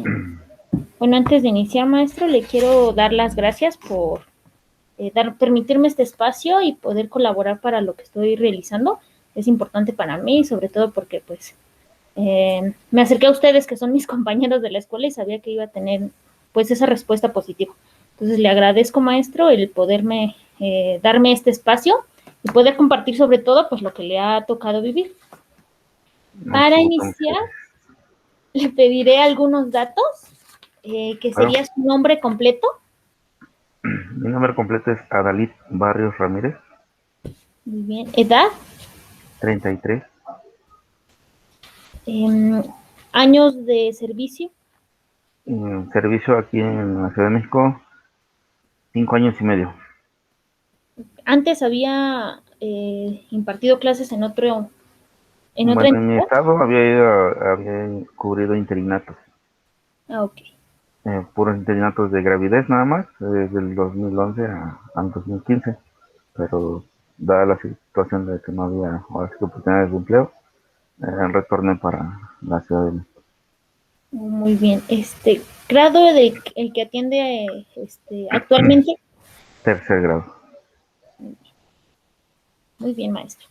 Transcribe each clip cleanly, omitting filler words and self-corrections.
bien. Bueno, antes de iniciar, maestro, le quiero dar las gracias por permitirme este espacio y poder colaborar para lo que estoy realizando. Es importante para mí, sobre todo porque pues me acerqué a ustedes que son mis compañeros de la escuela y sabía que iba a tener pues esa respuesta positiva. Entonces le agradezco, maestro, el poderme darme este espacio y poder compartir sobre todo pues lo que le ha tocado vivir. Mucho Para gusto, muchas iniciar, gracias. le pediré algunos datos, que Claro, sería su nombre completo. mi nombre completo es Adalid Barrios Ramírez, Muy bien. Edad, 33, eh, años de servicio. en servicio aquí en la Ciudad de México, 5 años y medio. Antes había impartido clases en otra Bueno, en mi entidad. estado había cubrido interinatos, Ah, ok. puros interinatos de gravidez nada más, desde el 2011 al 2015, pero dada la situación de que no había ahora sí que oportunidades de empleo, retorné para la Ciudad de México. Muy bien. Grado de el que atiende actualmente. Tercer grado. Muy bien, maestro.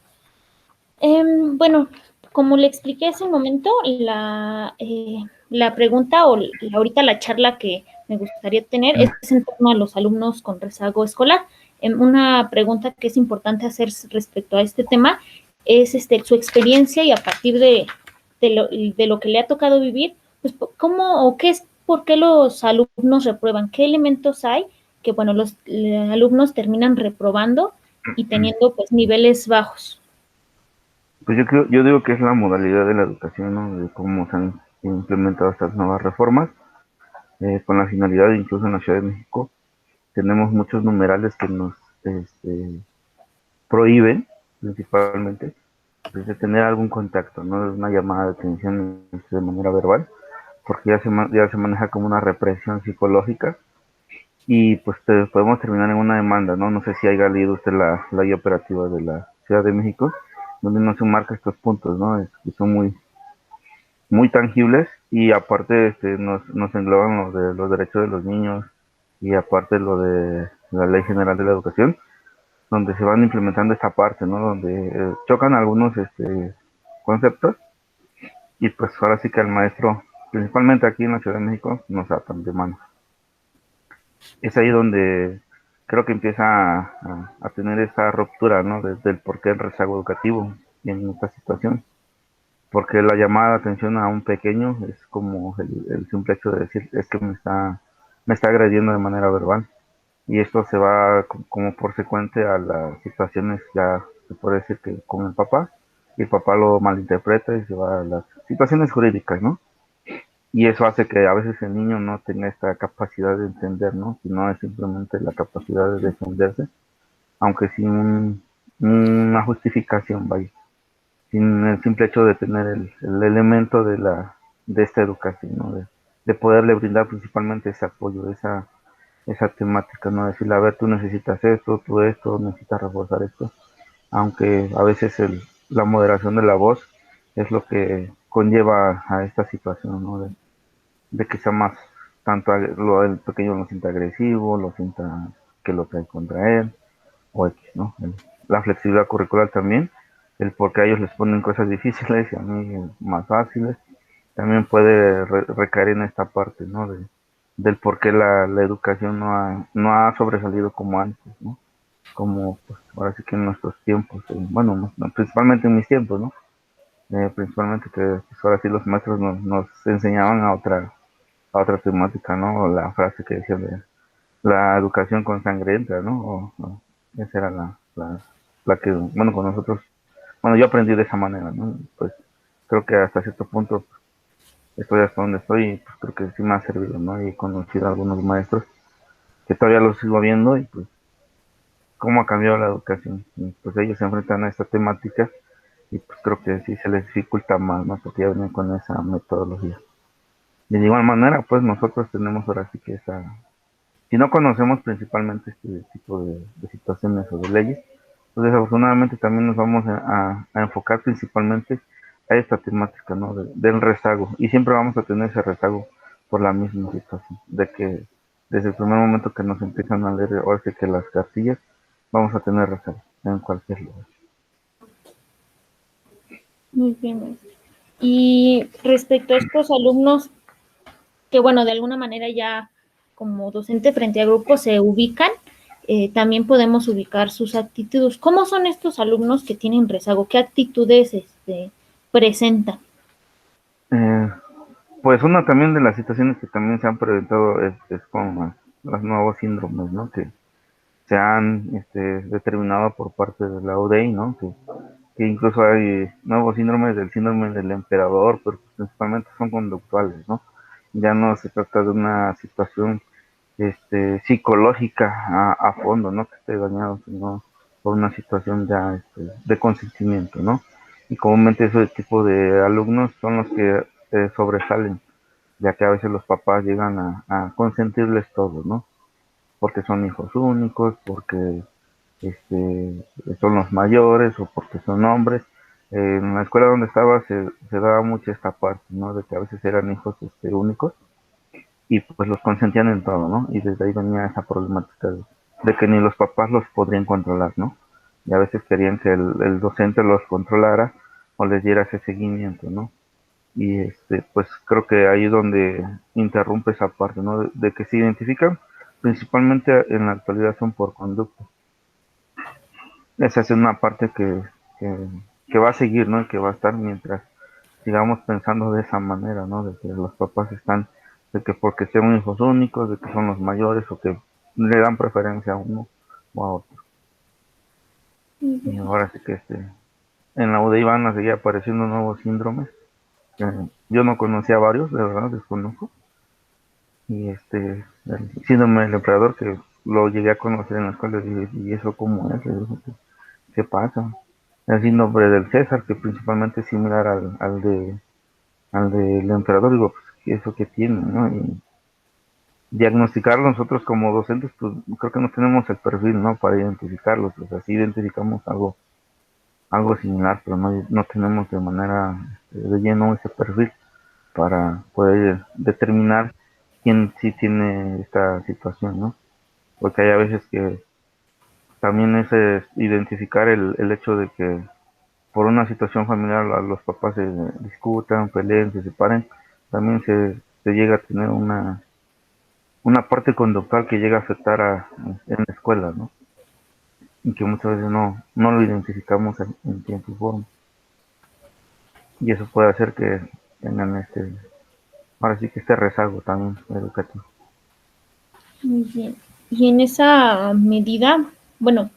Bueno, como le expliqué hace un momento, la pregunta o ahorita la charla que me gustaría tener es en torno a los alumnos con rezago escolar. Una pregunta que es importante hacer respecto a este tema es su experiencia y a partir de lo que le ha tocado vivir, pues cómo o qué es, por qué los alumnos reprueban, qué elementos hay que, bueno, los alumnos terminan reprobando y teniendo pues niveles bajos. Pues yo digo que es la modalidad de la educación, ¿no? De cómo se han implementado estas nuevas reformas, con la finalidad, incluso en la Ciudad de México, tenemos muchos numerales que nos este, prohíben, principalmente, pues, de tener algún contacto, ¿no? Una llamada de atención de manera verbal, porque ya se maneja como una represión psicológica y pues podemos terminar en una demanda, ¿no? No sé si haya leído usted la guía operativa de la Ciudad de México, donde no se marca estos puntos, ¿no? Que son muy tangibles y aparte nos engloban lo de los derechos de los niños y aparte lo de la Ley General de la Educación, donde se van implementando esta parte, ¿no? Donde chocan algunos conceptos y pues ahora sí que al maestro, principalmente aquí en la Ciudad de México, nos atan de mano. Es ahí donde creo que empieza a tener esa ruptura, ¿no? Desde el porqué el rezago educativo en esta situación. Porque la llamada de atención a un pequeño es como el simple hecho de decir, es que me está agrediendo de manera verbal. Y esto se va como por secuente a las situaciones, ya se puede decir que con el papá, y el papá lo malinterpreta y se va a las situaciones jurídicas, ¿no? Y eso hace que a veces el niño no tenga esta capacidad de entender, ¿no? Sino es simplemente la capacidad de defenderse, aunque sin una justificación, vaya, sin el simple hecho de tener el elemento de esta educación, ¿no? De poderle brindar principalmente ese apoyo, esa temática, ¿no? Decirle, a ver, tú necesitas esto, tú esto, necesitas reforzar esto, aunque a veces la moderación de la voz es lo que conlleva a esta situación, ¿no? De que sea más, tanto el pequeño lo sienta agresivo, lo sienta que lo trae contra él, o X, ¿no? La flexibilidad curricular también, el por qué a ellos les ponen cosas difíciles y a mí más fáciles, también puede recaer en esta parte, ¿no? Del por qué la educación no ha sobresalido como antes, ¿no? Como pues, ahora sí que en nuestros tiempos, bueno, principalmente en mis tiempos, ¿no? Principalmente que pues, ahora sí los maestros nos enseñaban a otra temática, ¿no? O la frase que decían de la educación con sangre entra, ¿no? Esa era la que, bueno, con nosotros, bueno, yo aprendí de esa manera, ¿no? Pues creo que hasta cierto punto estoy hasta donde estoy y pues creo que sí me ha servido, ¿no? Y he conocido a algunos maestros que todavía los sigo viendo y pues cómo ha cambiado la educación. Y, pues ellos se enfrentan a esta temática y pues creo que sí se les dificulta más, ¿no? Porque ya vienen con esa metodología. Y de igual manera, pues nosotros tenemos ahora sí que si no conocemos principalmente este tipo de situaciones o de leyes, pues desafortunadamente también nos vamos a enfocar principalmente a esta temática, ¿no? Del rezago. Y siempre vamos a tener ese rezago, por la misma situación, de que desde el primer momento que nos empiezan a leer, ahora sí que las cartillas, vamos a tener rezago en cualquier lugar. Muy bien, maestro. Y respecto a estos alumnos que, bueno, de alguna manera ya como docente frente a grupos se ubican, también podemos ubicar sus actitudes. ¿Cómo son estos alumnos que tienen rezago? ¿Qué actitudes presentan? Eh, pues una también de las situaciones que también se han presentado es con los nuevos síndromes, ¿no? Que se han determinado por parte de la UDEI, ¿no? Que incluso hay nuevos síndromes del síndrome del emperador, pero principalmente son conductuales, ¿no? Ya no se trata de una situación psicológica a fondo, ¿no? Que esté dañado, sino por una situación ya de consentimiento, ¿no? Y comúnmente ese tipo de alumnos son los que sobresalen, ya que a veces los papás llegan a consentirles todo, ¿no? Porque son hijos únicos, porque son los mayores o porque son hombres. En la escuela donde estaba se daba mucho esta parte, ¿no? De que a veces eran hijos únicos y pues los consentían en todo, ¿no? Y desde ahí venía esa problemática de que ni los papás los podrían controlar, ¿no? Y a veces querían que el docente los controlara o les diera ese seguimiento, ¿no? Y pues creo que ahí es donde interrumpe esa parte, ¿no? De que se identifican, principalmente en la actualidad son por conducta. Esa es una parte que, que va a seguir, ¿no? Y que va a estar mientras sigamos pensando de esa manera, ¿no? De que los papás están, de que porque son hijos únicos, de que son los mayores o que le dan preferencia a uno o a otro. Y ahora sí que en la UDI van a seguir apareciendo nuevos síndromes. Yo no conocía varios, de verdad, desconozco. Y el síndrome del emperador que lo llegué a conocer en la escuela y eso cómo es, ¿qué pasa? El síndrome del César, que principalmente es similar al del emperador, digo, pues, eso que tiene, ¿no? Y diagnosticarlo nosotros como docentes, pues creo que no tenemos el perfil, ¿no? Para identificarlos, o sea, sí identificamos algo similar, pero no tenemos de manera de lleno ese perfil para poder determinar quién sí tiene esta situación, ¿no? Porque hay a veces que también es identificar el hecho de que por una situación familiar los papás se discutan, peleen, se separen, también se llega a tener una parte conductual que llega a afectar en la escuela, ¿no? Y que muchas veces no lo identificamos en tiempo y forma. Y eso puede hacer que tengan ahora sí que este rezago también educativo. Muy bien. Y en esa medida, bueno,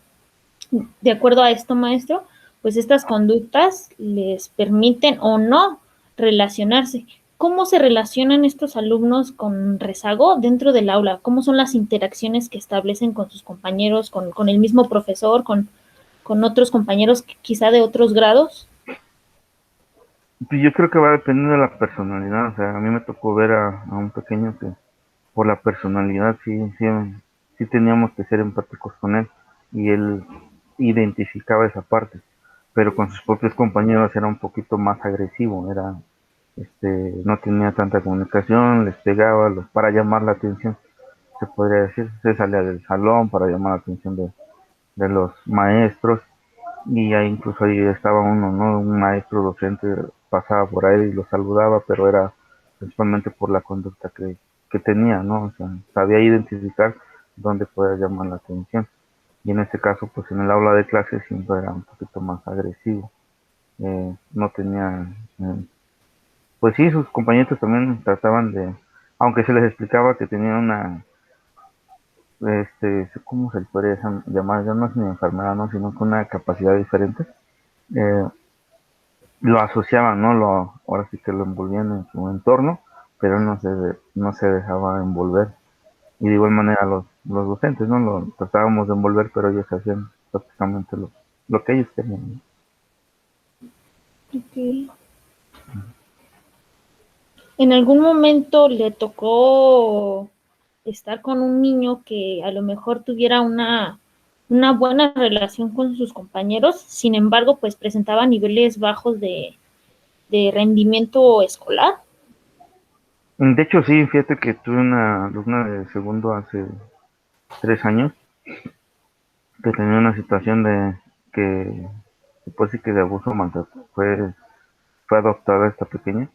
de acuerdo a esto, maestro, pues estas conductas les permiten o no relacionarse. ¿Cómo se relacionan estos alumnos con rezago dentro del aula? ¿Cómo son las interacciones que establecen con sus compañeros, con el mismo profesor, con otros compañeros quizá de otros grados? Pues yo creo que va a depender de la personalidad. O sea, a mí me tocó ver a un pequeño que por la personalidad sí teníamos que ser empáticos con él y él identificaba esa parte, pero con sus propios compañeros era un poquito más agresivo, no tenía tanta comunicación, les pegaba para llamar la atención, se podría decir, se salía del salón para llamar la atención de los maestros y ahí incluso ahí estaba uno, ¿no? Un maestro docente pasaba por ahí y lo saludaba, pero era principalmente por la conducta que tenía, ¿no? O sea, sabía identificar dónde podía llamar la atención. Y en este caso, pues en el aula de clase siempre era un poquito más agresivo. No tenía, pues sí, sus compañeros también trataban aunque se les explicaba que tenían ¿cómo se le podría llamar? Ya no es una enfermedad, ¿no? Sino con una capacidad diferente. Eh, lo asociaban, ¿no? Ahora sí que lo envolvían en su entorno, pero no se dejaba envolver. Y de igual manera los docentes, ¿no? Lo tratábamos de envolver, pero ellos hacían prácticamente lo que ellos querían, ¿no? Okay. ¿En algún momento le tocó estar con un niño que a lo mejor tuviera una buena relación con sus compañeros, sin embargo, pues presentaba niveles bajos de rendimiento escolar? De hecho, sí, fíjate que tuve una alumna de segundo hace 3 años que tenía una situación de que se puede decir que de abuso maltrato. Fue adoptada esta pequeña,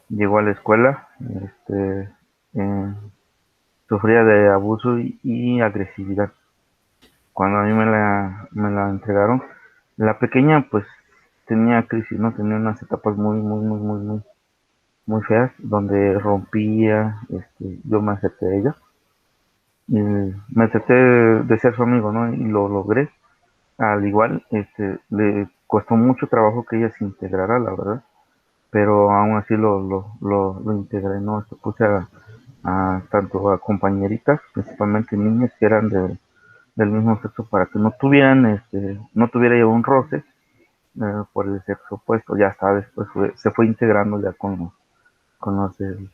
llegó a la escuela, eh, sufría de abuso y agresividad. Cuando a mí me la entregaron, la pequeña pues tenía crisis, ¿no? Tenía unas etapas muy feas, donde rompía, yo me acerqué a ella, y me acerqué de ser su amigo, ¿no? Y lo logré. Al igual, le costó mucho trabajo que ella se integrara, la verdad, pero aún así lo integré, ¿no? Puse a tanto a compañeritas, principalmente niñas que eran del mismo sexo, para que no tuviera ya un roce por el sexo opuesto. Ya hasta después se fue integrando ya con los del,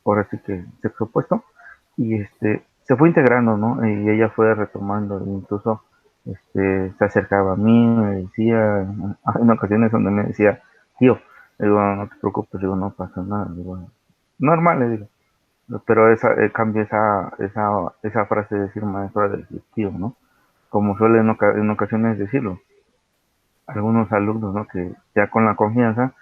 por así que sexo opuesto, y se fue integrando, ¿no? Y ella fue retomando, incluso se acercaba a mí, me decía, en ocasiones donde me decía, tío, le digo, no te preocupes, digo, no pasa nada, digo, normal, le digo, pero cambia esa frase de decir maestra del tío, ¿no? Como suele en ocasiones decirlo algunos alumnos, ¿no? Que ya con la confianza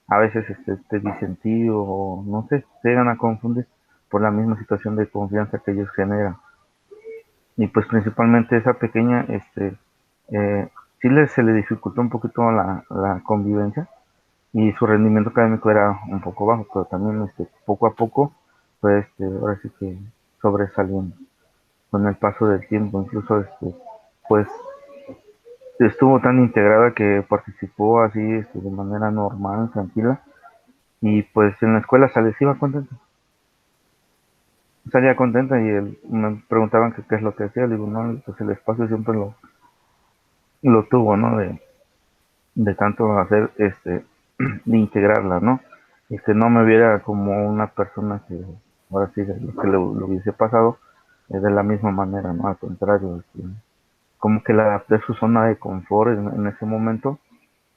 a veces te dicen tío o no sé, se llegan a confundir por la misma situación de confianza que ellos generan. Y pues principalmente esa pequeña, eh, sí se le dificultó un poquito la convivencia y su rendimiento académico era un poco bajo, pero también poco a poco pues ahora sí que sobresaliendo con el paso del tiempo, incluso pues estuvo tan integrada que participó así de manera normal, tranquila, y pues en la escuela salía contenta y me preguntaban que qué es lo que hacía, le digo, no, pues el espacio siempre lo tuvo, ¿no? De tanto hacer, de integrarla, ¿no? Y que no me viera como una persona que, ahora sí, de lo que lo hubiese pasado, de la misma manera, ¿no? Al contrario, como que la adapté a su zona de confort en ese momento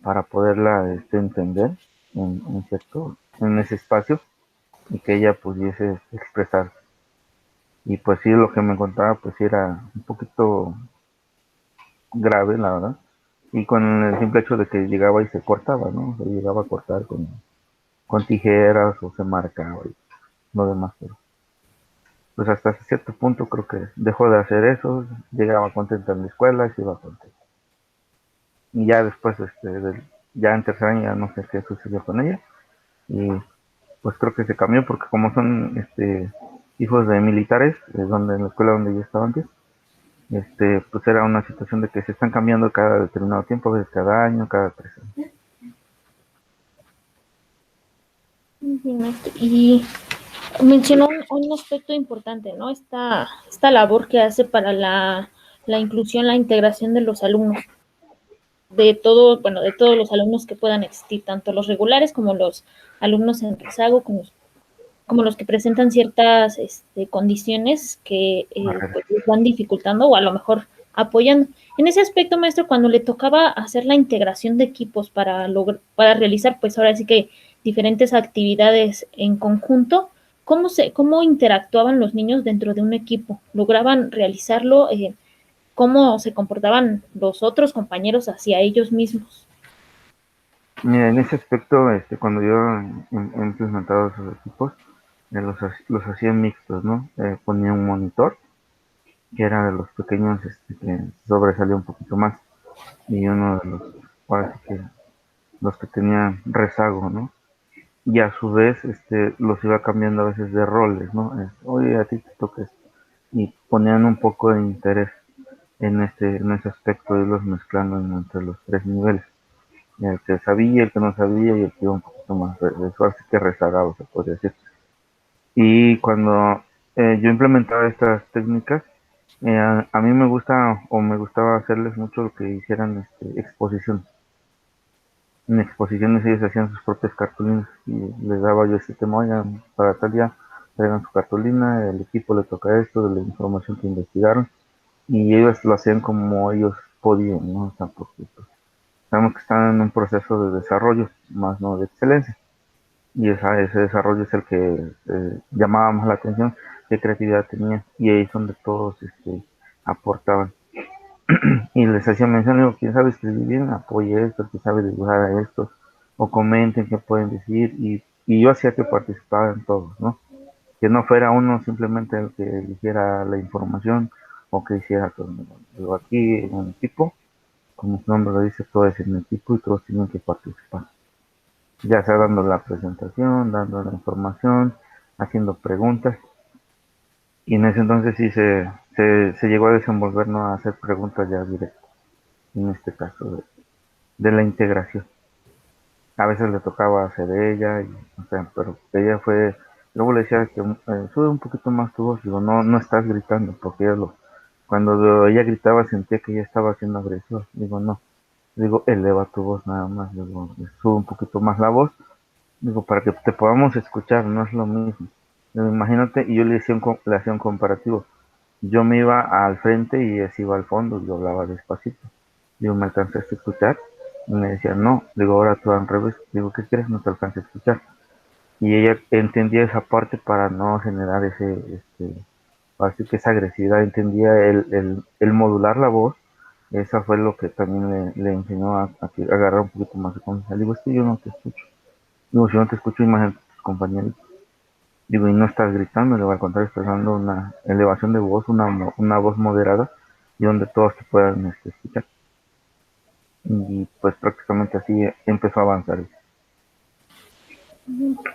para poderla entender en ese espacio y que ella pudiese expresar. Y pues sí, lo que me contaba pues sí era un poquito grave, la verdad. Y con el simple hecho de que llegaba y se cortaba, ¿no? Se llegaba a cortar con tijeras o se marcaba y lo demás. Pero pues hasta cierto punto creo que dejó de hacer eso, llegaba contenta en la escuela y se iba contenta. Y ya después, ya en tercer año ya no sé qué sucedió con ella. Y pues creo que se cambió porque como son hijos de militares, donde en la escuela donde yo estaba antes, pues era una situación de que se están cambiando cada determinado tiempo, a veces cada año, cada 3 años. Y mencionó un aspecto importante, ¿no? Esta labor que hace para la inclusión, la integración de los alumnos, de todo, bueno, de todos los alumnos que puedan existir, tanto los regulares como los alumnos en rezago, como los que presentan ciertas condiciones que pues, les van dificultando o a lo mejor apoyando. En ese aspecto, maestro, cuando le tocaba hacer la integración de equipos para realizar, pues ahora sí que diferentes actividades en conjunto, ¿cómo interactuaban los niños dentro de un equipo? ¿Lograban realizarlo? ¿Cómo se comportaban los otros compañeros hacia ellos mismos? Mira, en ese aspecto, cuando yo he implementado esos equipos, los hacía mixtos, ¿no? Ponía un monitor, que era de los pequeños, que sobresalía un poquito más, y uno de ahora sí que los que tenían rezago, ¿no? Y a su vez, los iba cambiando a veces de roles, ¿no? Oye, a ti te toca esto. Y ponían un poco de interés en ese aspecto, de los mezclando entre los tres niveles. El que sabía, el que no sabía y el que iba un poquito más, así que rezagado, se podría decir. Y cuando yo implementaba estas técnicas, a mí me gusta o me gustaba hacerles mucho lo que hicieran exposición. En exposiciones ellos hacían sus propias cartulinas y les daba yo este tema, oigan, para tal día traigan su cartulina, el equipo le toca esto, de la información que investigaron, y ellos lo hacían como ellos podían, ¿no? O sea, porque pues, sabemos que están en un proceso de desarrollo, más no de excelencia. y ese desarrollo es el que llamaba más la atención, qué creatividad tenía, y ahí es donde todos aportaban. Y les hacía mención, digo, ¿quién sabe escribir bien? Apoye esto, ¿quién sabe dibujar a estos? O comenten qué pueden decir, y yo hacía que participaran todos, ¿no? Que no fuera uno simplemente el que eligiera la información o que hiciera todo. Digo, aquí en un equipo, como su nombre lo dice, todo es en equipo y todos tienen que participar. Ya sea dando la presentación, dando la información, haciendo preguntas. Y en ese entonces sí se llegó a desenvolver, ¿no? A hacer preguntas ya directas, en este caso de la integración. A veces le tocaba hacer ella, o sea, pero ella fue, luego le decía que sube un poquito más tu voz, digo, no, no estás gritando, porque cuando ella gritaba sentía que ella estaba siendo agresiva, digo, no, digo, eleva tu voz nada más, digo, sube un poquito más la voz, digo, para que te podamos escuchar, no es lo mismo. Digo, imagínate, y yo le hacía un comparativo, yo me iba al frente y ella se iba al fondo, y yo hablaba despacito. Digo, ¿me alcanzaste a escuchar? Y me decía, no. Digo, ahora tú al revés. Digo, ¿qué quieres? No te alcancé a escuchar. Y ella entendía esa parte para no generar así que esa agresividad. Entendía el modular la voz. Esa fue lo que también le enseñó a agarrar un poquito más de confianza. Digo, es que yo no te escucho. Digo, si no te escucho, imagínate tus compañeros. Digo, y no estás gritando, digo, al contrario, estás dando una elevación de voz, una voz moderada y donde todos te puedan escuchar. Y pues prácticamente así empezó a avanzar.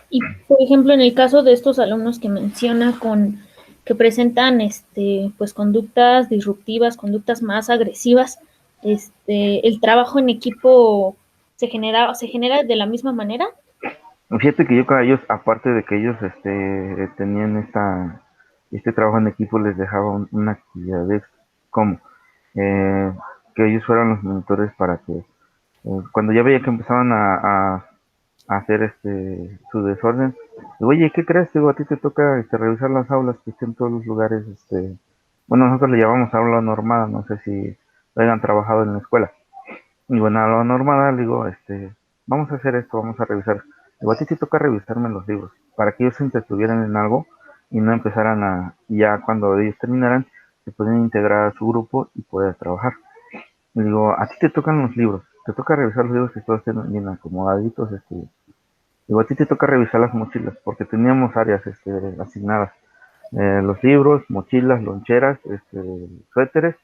Y, por ejemplo, en el caso de estos alumnos que menciona que presentan pues conductas disruptivas, conductas más agresivas, el trabajo en equipo se genera de la misma manera. Fíjate que yo con ellos, aparte de que ellos tenían este trabajo en equipo, les dejaba una actividad como eh, que ellos fueran los monitores para que cuando ya veía que empezaban a hacer su desorden, digo, oye, ¿qué crees? Digo, a ti te toca revisar las aulas que estén en todos los lugares, bueno, nosotros le llamamos aula normada, no sé si lo hayan trabajado en la escuela. Y bueno, a la normada le digo, vamos a hacer esto, vamos a revisar. Digo, a ti te toca revisarme los libros, para que ellos se entretuvieran en algo y no empezaran ya cuando ellos terminaran, se pueden integrar a su grupo y poder trabajar. Le digo, a ti te tocan los libros, te toca revisar los libros que todos estén bien acomodaditos. Digo, a ti te toca revisar las mochilas, porque teníamos áreas asignadas. Los libros, mochilas, loncheras, suéteres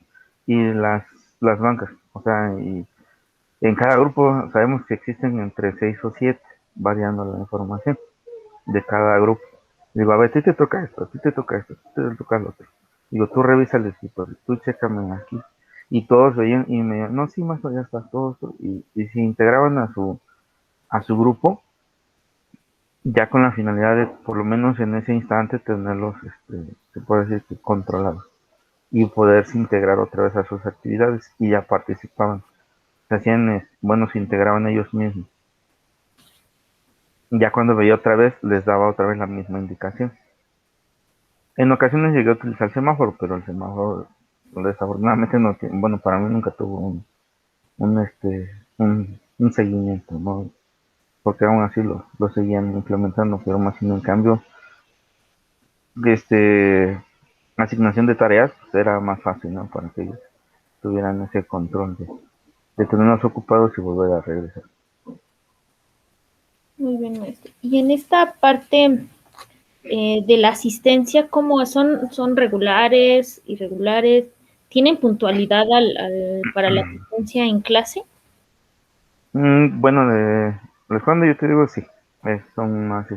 y las bancas. O sea, y en cada grupo sabemos que existen entre 6 o 7, variando la información de cada grupo. Digo, a ver, a ti te toca esto, a ti te toca esto, a ti te toca lo otro. Digo, tú revisa el equipo, tú chécame aquí. Y todos veían y me no, sí, maestro, ya está, todos. Y se integraban a su grupo, ya con la finalidad de, por lo menos en ese instante, tenerlos, se puede decir que controlados. Y poderse integrar otra vez a sus actividades y ya participaban. Se hacían, bueno, se integraban ellos mismos. Ya cuando veía otra vez, les daba otra vez la misma indicación. En ocasiones llegué a utilizar el semáforo, pero el semáforo desafortunadamente no tiene, bueno, para mí nunca tuvo un, este, un seguimiento, ¿no? Porque aún así lo seguían implementando, pero más sin en cambio, este, asignación de tareas pues, era más fácil, ¿no? Para que ellos tuvieran ese control de tenerlos ocupados y volver a regresar. Muy bien, maestro. Y en esta parte de la asistencia, ¿cómo son regulares, irregulares? ¿Tienen puntualidad para la asistencia en clase? Bueno, respondo, yo te digo sí, son más,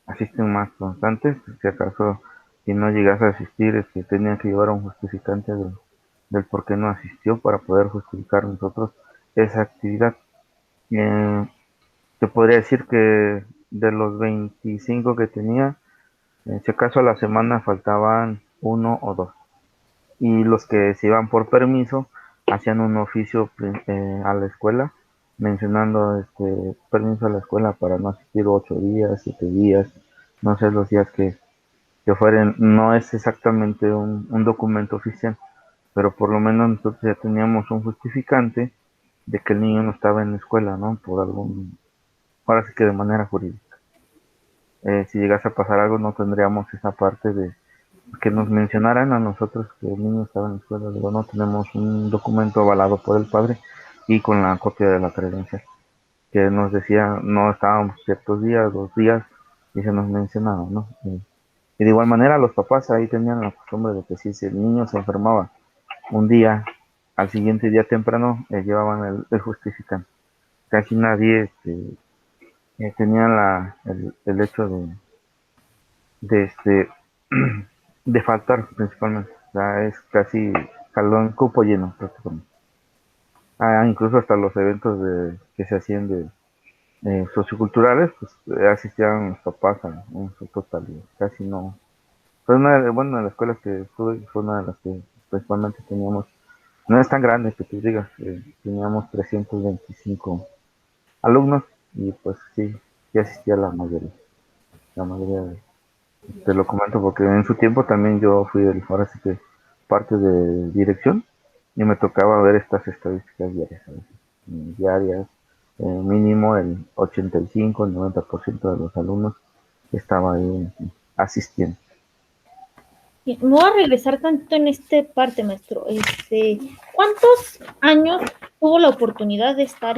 asisten más constantes, si acaso si no llegas a asistir, tenía que llevar a un justificante del por qué no asistió para poder justificar nosotros esa actividad. Eh, Te podría decir que de los 25 que tenía, si acaso a la semana faltaban uno o dos. Y los que se iban por permiso hacían un oficio a la escuela mencionando permiso a la escuela para no asistir 8 días, 7 días, no sé los días que fueran. No es exactamente un documento oficial, pero por lo menos nosotros ya teníamos un justificante de que el niño no estaba en la escuela, ¿no? Por ahora sí que de manera jurídica. si llegase a pasar algo no tendríamos esa parte de que nos mencionaran a nosotros que el niño estaba en la escuela. Digo, no tenemos un documento avalado por el padre y con la copia de la credencial que nos decía no estábamos ciertos días, 2 días, y se nos mencionaba, ¿no? Y de igual manera los papás ahí tenían la costumbre de que si el niño se enfermaba un día, al siguiente día temprano llevaban el justificante. Casi nadie tenía el hecho de, de faltar principalmente. O sea, es casi salón cupo lleno prácticamente. Incluso hasta los eventos que se hacían de socioculturales, pues asistían los papás en su totalidad. Casi no. Fue bueno, en las escuelas que estuve, fue una de las que principalmente teníamos, no es tan grande que tú digas, teníamos 325 alumnos y pues sí, sí asistía la mayoría te lo comento porque en su tiempo también yo fui ahora sí que parte de dirección y me tocaba ver estas estadísticas diarias, ¿sabes? Diarias, mínimo el 85, el 90% de los alumnos estaba ahí asistiendo. Me voy a regresar tanto en esta parte, maestro. ¿Cuántos años tuvo la oportunidad de estar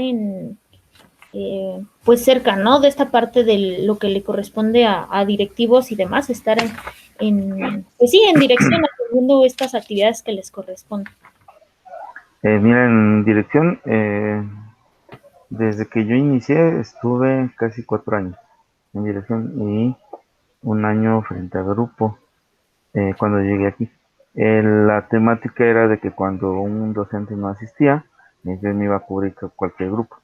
pues cerca, ¿no? De esta parte de lo que le corresponde a directivos y demás, estar pues sí, en dirección, atendiendo estas actividades que les corresponden. Mira, en dirección, desde que yo inicié estuve casi 4 años en dirección y un año frente a grupo cuando llegué aquí. La temática era de que cuando un docente no asistía, yo me iba a cubrir cualquier grupo.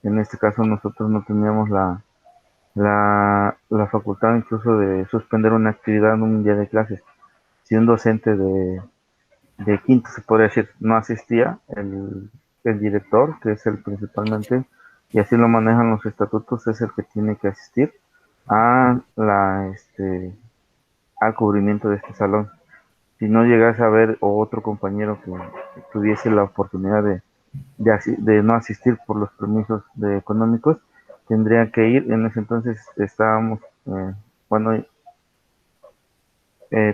En este caso nosotros no teníamos la facultad incluso de suspender una actividad en un día de clases. Si un docente de quinto, se podría decir, no asistía, el director, que es el principalmente, y así lo manejan los estatutos, es el que tiene que asistir a al cubrimiento de este salón. Si no llegase a ver otro compañero que tuviese la oportunidad de no asistir por los permisos económicos, tendría que ir. En ese entonces estábamos, bueno,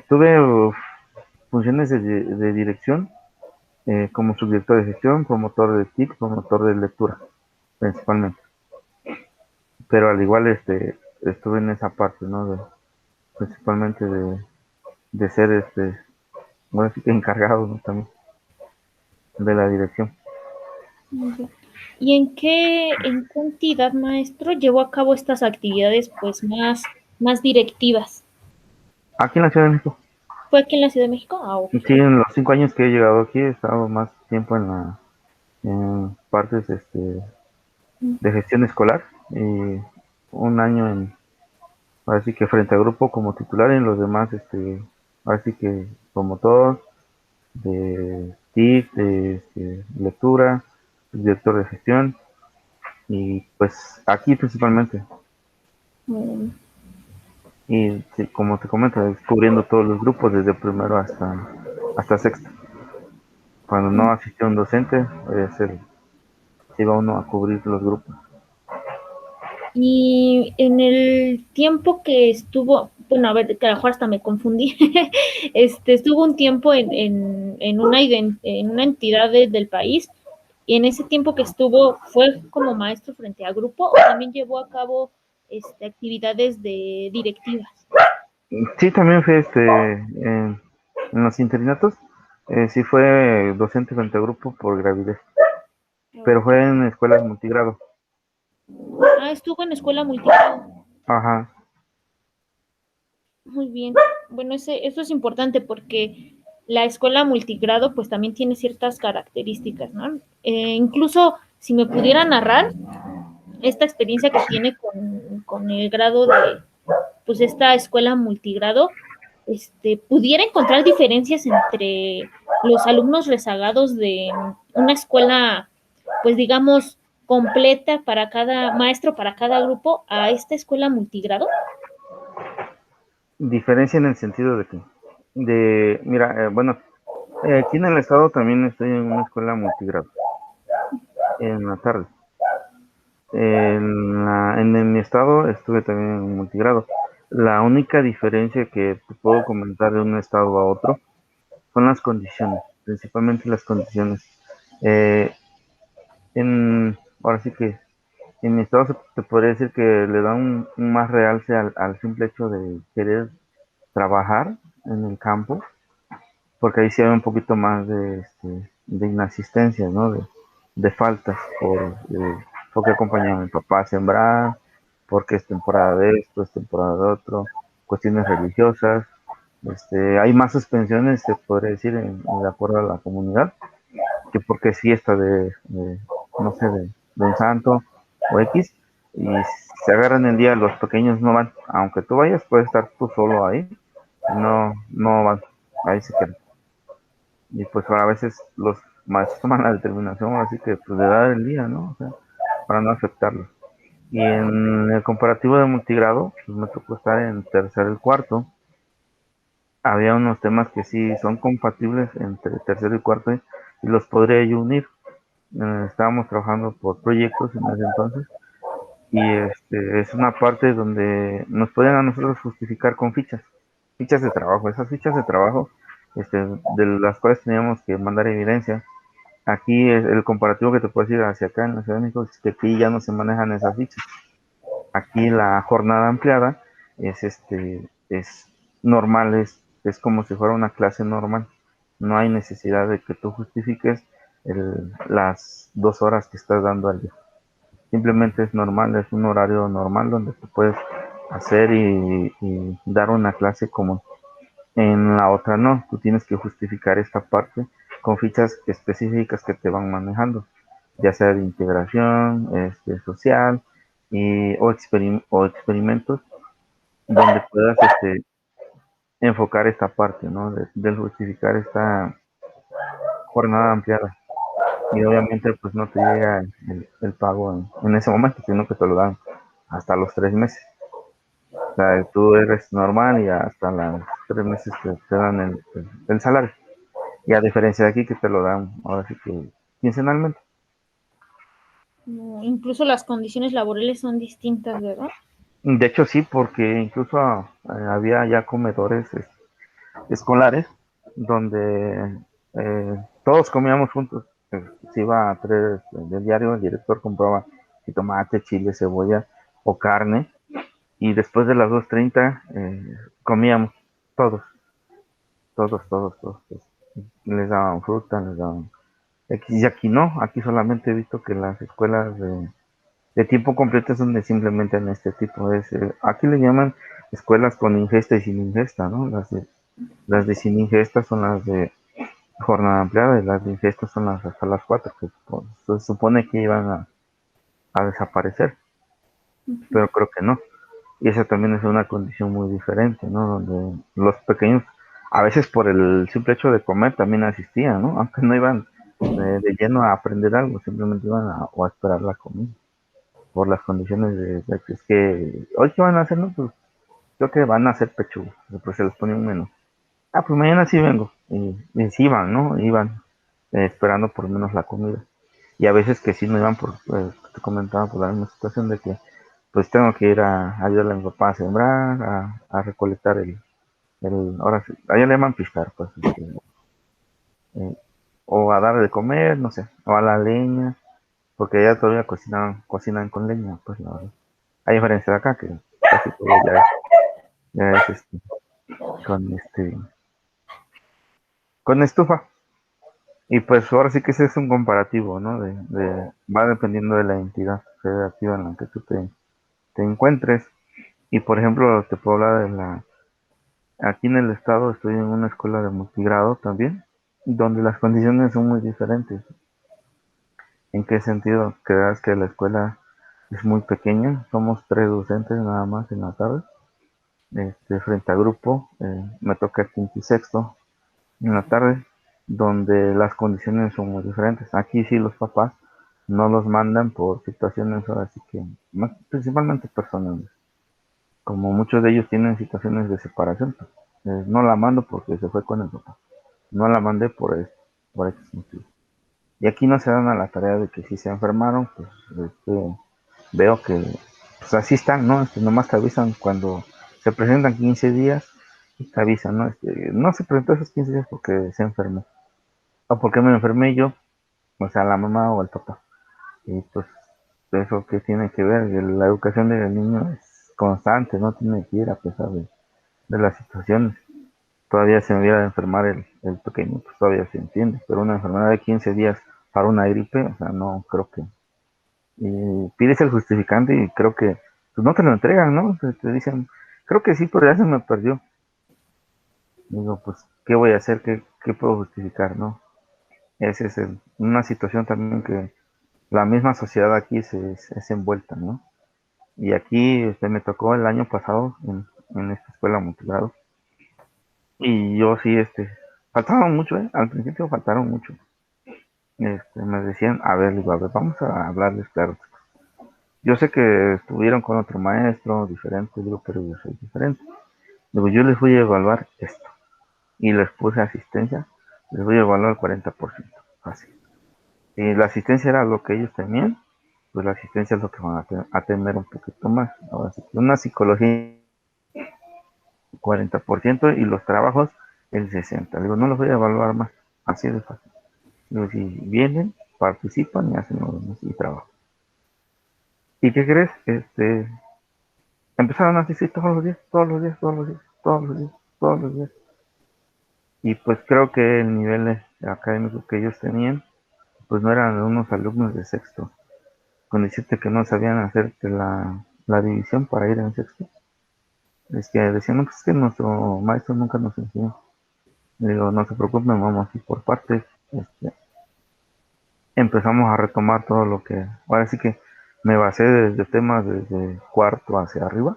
tuve funciones de dirección como subdirector de gestión, promotor de TIC, promotor de lectura, principalmente. Pero al igual estuve en esa parte, ¿no? Principalmente de ser bueno, sí que encargado, ¿no? También de la dirección. ¿Y en qué entidad, maestro, llevó a cabo estas actividades pues más directivas? Aquí en la Ciudad de México. ¿Fue aquí en la Ciudad de México? Ah, ok. Sí, en los 5 años que he llegado aquí he estado más tiempo en partes de gestión escolar y un año así que frente a grupo como titular, y en los demás, así que promotor de TIC, de lectura, director de gestión y pues aquí principalmente. Mm. Y sí, como te comento, descubriendo todos los grupos desde primero hasta sexto. Cuando no asistió un docente, se iba uno a cubrir los grupos. Y en el tiempo que estuvo, bueno, a ver, que a lo mejor hasta me confundí, estuvo un tiempo en una entidad del país, y en ese tiempo que estuvo, ¿fue como maestro frente a grupo o también llevó a cabo actividades de directivas? Sí, también fue en los interinatos, sí fue docente frente a grupo por gravidez, pero Ok. fue en escuelas multigrado. Ah, estuvo en escuela multigrado. Ajá. Muy bien. Bueno, eso es importante porque la escuela multigrado pues también tiene ciertas características, ¿no? Incluso si me pudiera narrar esta experiencia que tiene con el grado de, pues esta escuela multigrado, pudiera encontrar diferencias entre los alumnos rezagados de una escuela, pues digamos, completa para cada maestro, para cada grupo, a esta escuela multigrado. Diferencia en el sentido de que, mira, bueno, aquí en el estado también estoy en una escuela multigrado, en la tarde. En mi estado estuve también en multigrado, La única diferencia que te puedo comentar de un estado a otro son las condiciones, principalmente las condiciones. Eh, Ahora sí que en mi estado te podría decir que le da un más realce al simple hecho de querer trabajar en el campo, porque ahí sí hay un poquito más de inasistencia, ¿no? De faltas porque acompañaba a mi papá a sembrar, porque es temporada de esto, es temporada de otro, cuestiones religiosas. Hay más suspensiones, se podría decir, de acuerdo a la comunidad, que porque es fiesta no sé, de un santo o X, y se agarran el día, los pequeños no van, aunque tú vayas, puedes estar tú solo ahí, no van, ahí se quedan. Y pues a veces los maestros toman la determinación, así que pues de dar el día, ¿no? O sea, para no afectarlos. Y en el comparativo de multigrado, pues me tocó estar en tercero y cuarto. Había unos temas que sí son compatibles entre tercero y cuarto y los podría yo unir. Estábamos trabajando por proyectos en ese entonces y es una parte donde nos pueden a nosotros justificar con fichas de trabajo. Esas fichas de trabajo, de las cuales teníamos que mandar evidencia. Aquí es el comparativo que te puedo decir hacia acá en la Ciudad de México es que aquí ya no se manejan esas fichas. Aquí la jornada ampliada es normal, es como si fuera una clase normal. No hay necesidad de que tú justifiques las 2 horas que estás dando al día. Simplemente es normal, es un horario normal donde tú puedes hacer y dar una clase común. En la otra no, tú tienes que justificar esta parte con fichas específicas que te van manejando, ya sea de integración, social o experimentos donde puedas enfocar esta parte, ¿no? De justificar esta jornada ampliada. Y obviamente pues no te llega el pago en ese momento, sino que te lo dan hasta los 3 meses. O sea, tú eres normal y hasta los 3 meses te dan el salario. Y a diferencia de aquí que te lo dan ahora sí que quincenalmente. No, incluso las condiciones laborales son distintas, ¿verdad? De hecho sí, porque incluso había ya comedores escolares donde todos comíamos juntos. Se iba a 3 del diario, el director compraba tomate, chile, cebolla o carne y después de las 2:30 comíamos todos, todos. Les daban fruta, les daban X, y aquí no, aquí solamente he visto que las escuelas de tiempo completo es donde simplemente en este tipo aquí le llaman escuelas con ingesta y sin ingesta, ¿no? Las de sin ingesta son las de jornada ampliada y las de ingesta son las hasta las 4 que pues, se supone que iban a desaparecer, pero creo que no. Y esa también es una condición muy diferente, ¿no? Donde los pequeños, a veces por el simple hecho de comer, también asistían, ¿no? Aunque no iban de lleno a aprender algo, simplemente iban o a esperar la comida, por las condiciones de que es que, hoy qué van a hacer, ¿no? Pues creo que van a hacer pechuga, pues se les ponía un menú. Ah, pues mañana sí vengo. Y sí iban, ¿no? Iban esperando por lo menos la comida. Y a veces que sí no iban te comentaba por la misma situación de que pues tengo que ir a ayudarle a mi papá a sembrar, a recolectar ahora sí, allá le llaman piscar, pues, eh, o a dar de comer, no sé, o a la leña, porque allá todavía cocinan con leña, pues la verdad. A diferencia de acá, que casi todo ya es con con estufa. Y pues ahora sí que ese es un comparativo, ¿no? Va dependiendo de la entidad federativa en la que tú te encuentres. Y por ejemplo, te puedo hablar aquí en el estado estoy en una escuela de multigrado también, donde las condiciones son muy diferentes. ¿En qué sentido? Creas que la escuela es muy pequeña, somos 3 docentes nada más en la tarde, frente a grupo, me toca quinto y sexto en la tarde, donde las condiciones son muy diferentes. Aquí sí los papás no los mandan por situaciones ahora sí que, principalmente personales. Como muchos de ellos tienen situaciones de separación, pues, no la mando porque se fue con el papá. No la mandé por X motivo. Y aquí no se dan a la tarea de que si se enfermaron, veo que pues así están, ¿no? Nomás te avisan cuando se presentan 15 días y te avisan, ¿no? No se presentó esos 15 días porque se enfermó, o porque me enfermé yo, o sea, la mamá o el papá. Y pues eso que tiene que ver, la educación del niño es constante, no tiene que ir a pesar de las situaciones. Todavía se me viera a enfermar el pequeño, pues todavía se entiende, pero una enfermedad de 15 días para una gripe, o sea, no creo que. Y pides el justificante y creo que pues no te lo entregan, ¿no? Te dicen, creo que sí, pero ya se me perdió. Digo, pues, ¿qué voy a hacer? ¿Qué puedo justificar, no? Esa es una situación también que la misma sociedad aquí es envuelta, ¿no? Y aquí me tocó el año pasado en esta escuela multigrado. Y yo sí, faltaban mucho, ¿eh? Al principio faltaron mucho. Me decían, a ver, digo, a ver, vamos a hablarles claro. Yo sé que estuvieron con otro maestro diferente, digo, pero yo soy diferente. Digo, yo les voy a evaluar esto. Y les puse asistencia, les voy a evaluar el 40%. Fácil. Si la asistencia era lo que ellos tenían, pues la asistencia es lo que van a tener un poquito más. Ahora sí, una psicología 40% y los trabajos el 60%. Digo, no los voy a evaluar más. Así de fácil. Digo, si vienen, participan y hacen lo demás y trabajan. ¿Y qué crees? Empezaron a asistir todos los días, todos los días, todos los días, todos los días, todos los días. Y pues creo que el nivel académico que ellos tenían, pues no eran unos alumnos de sexto. Con decirte que no sabían hacer la división para ir en sexto. Es que decían, no, pues es que nuestro maestro nunca nos enseñó. Le digo, no se preocupen, vamos así por partes. Empezamos a retomar todo lo que, ahora sí que me basé desde temas desde cuarto hacia arriba.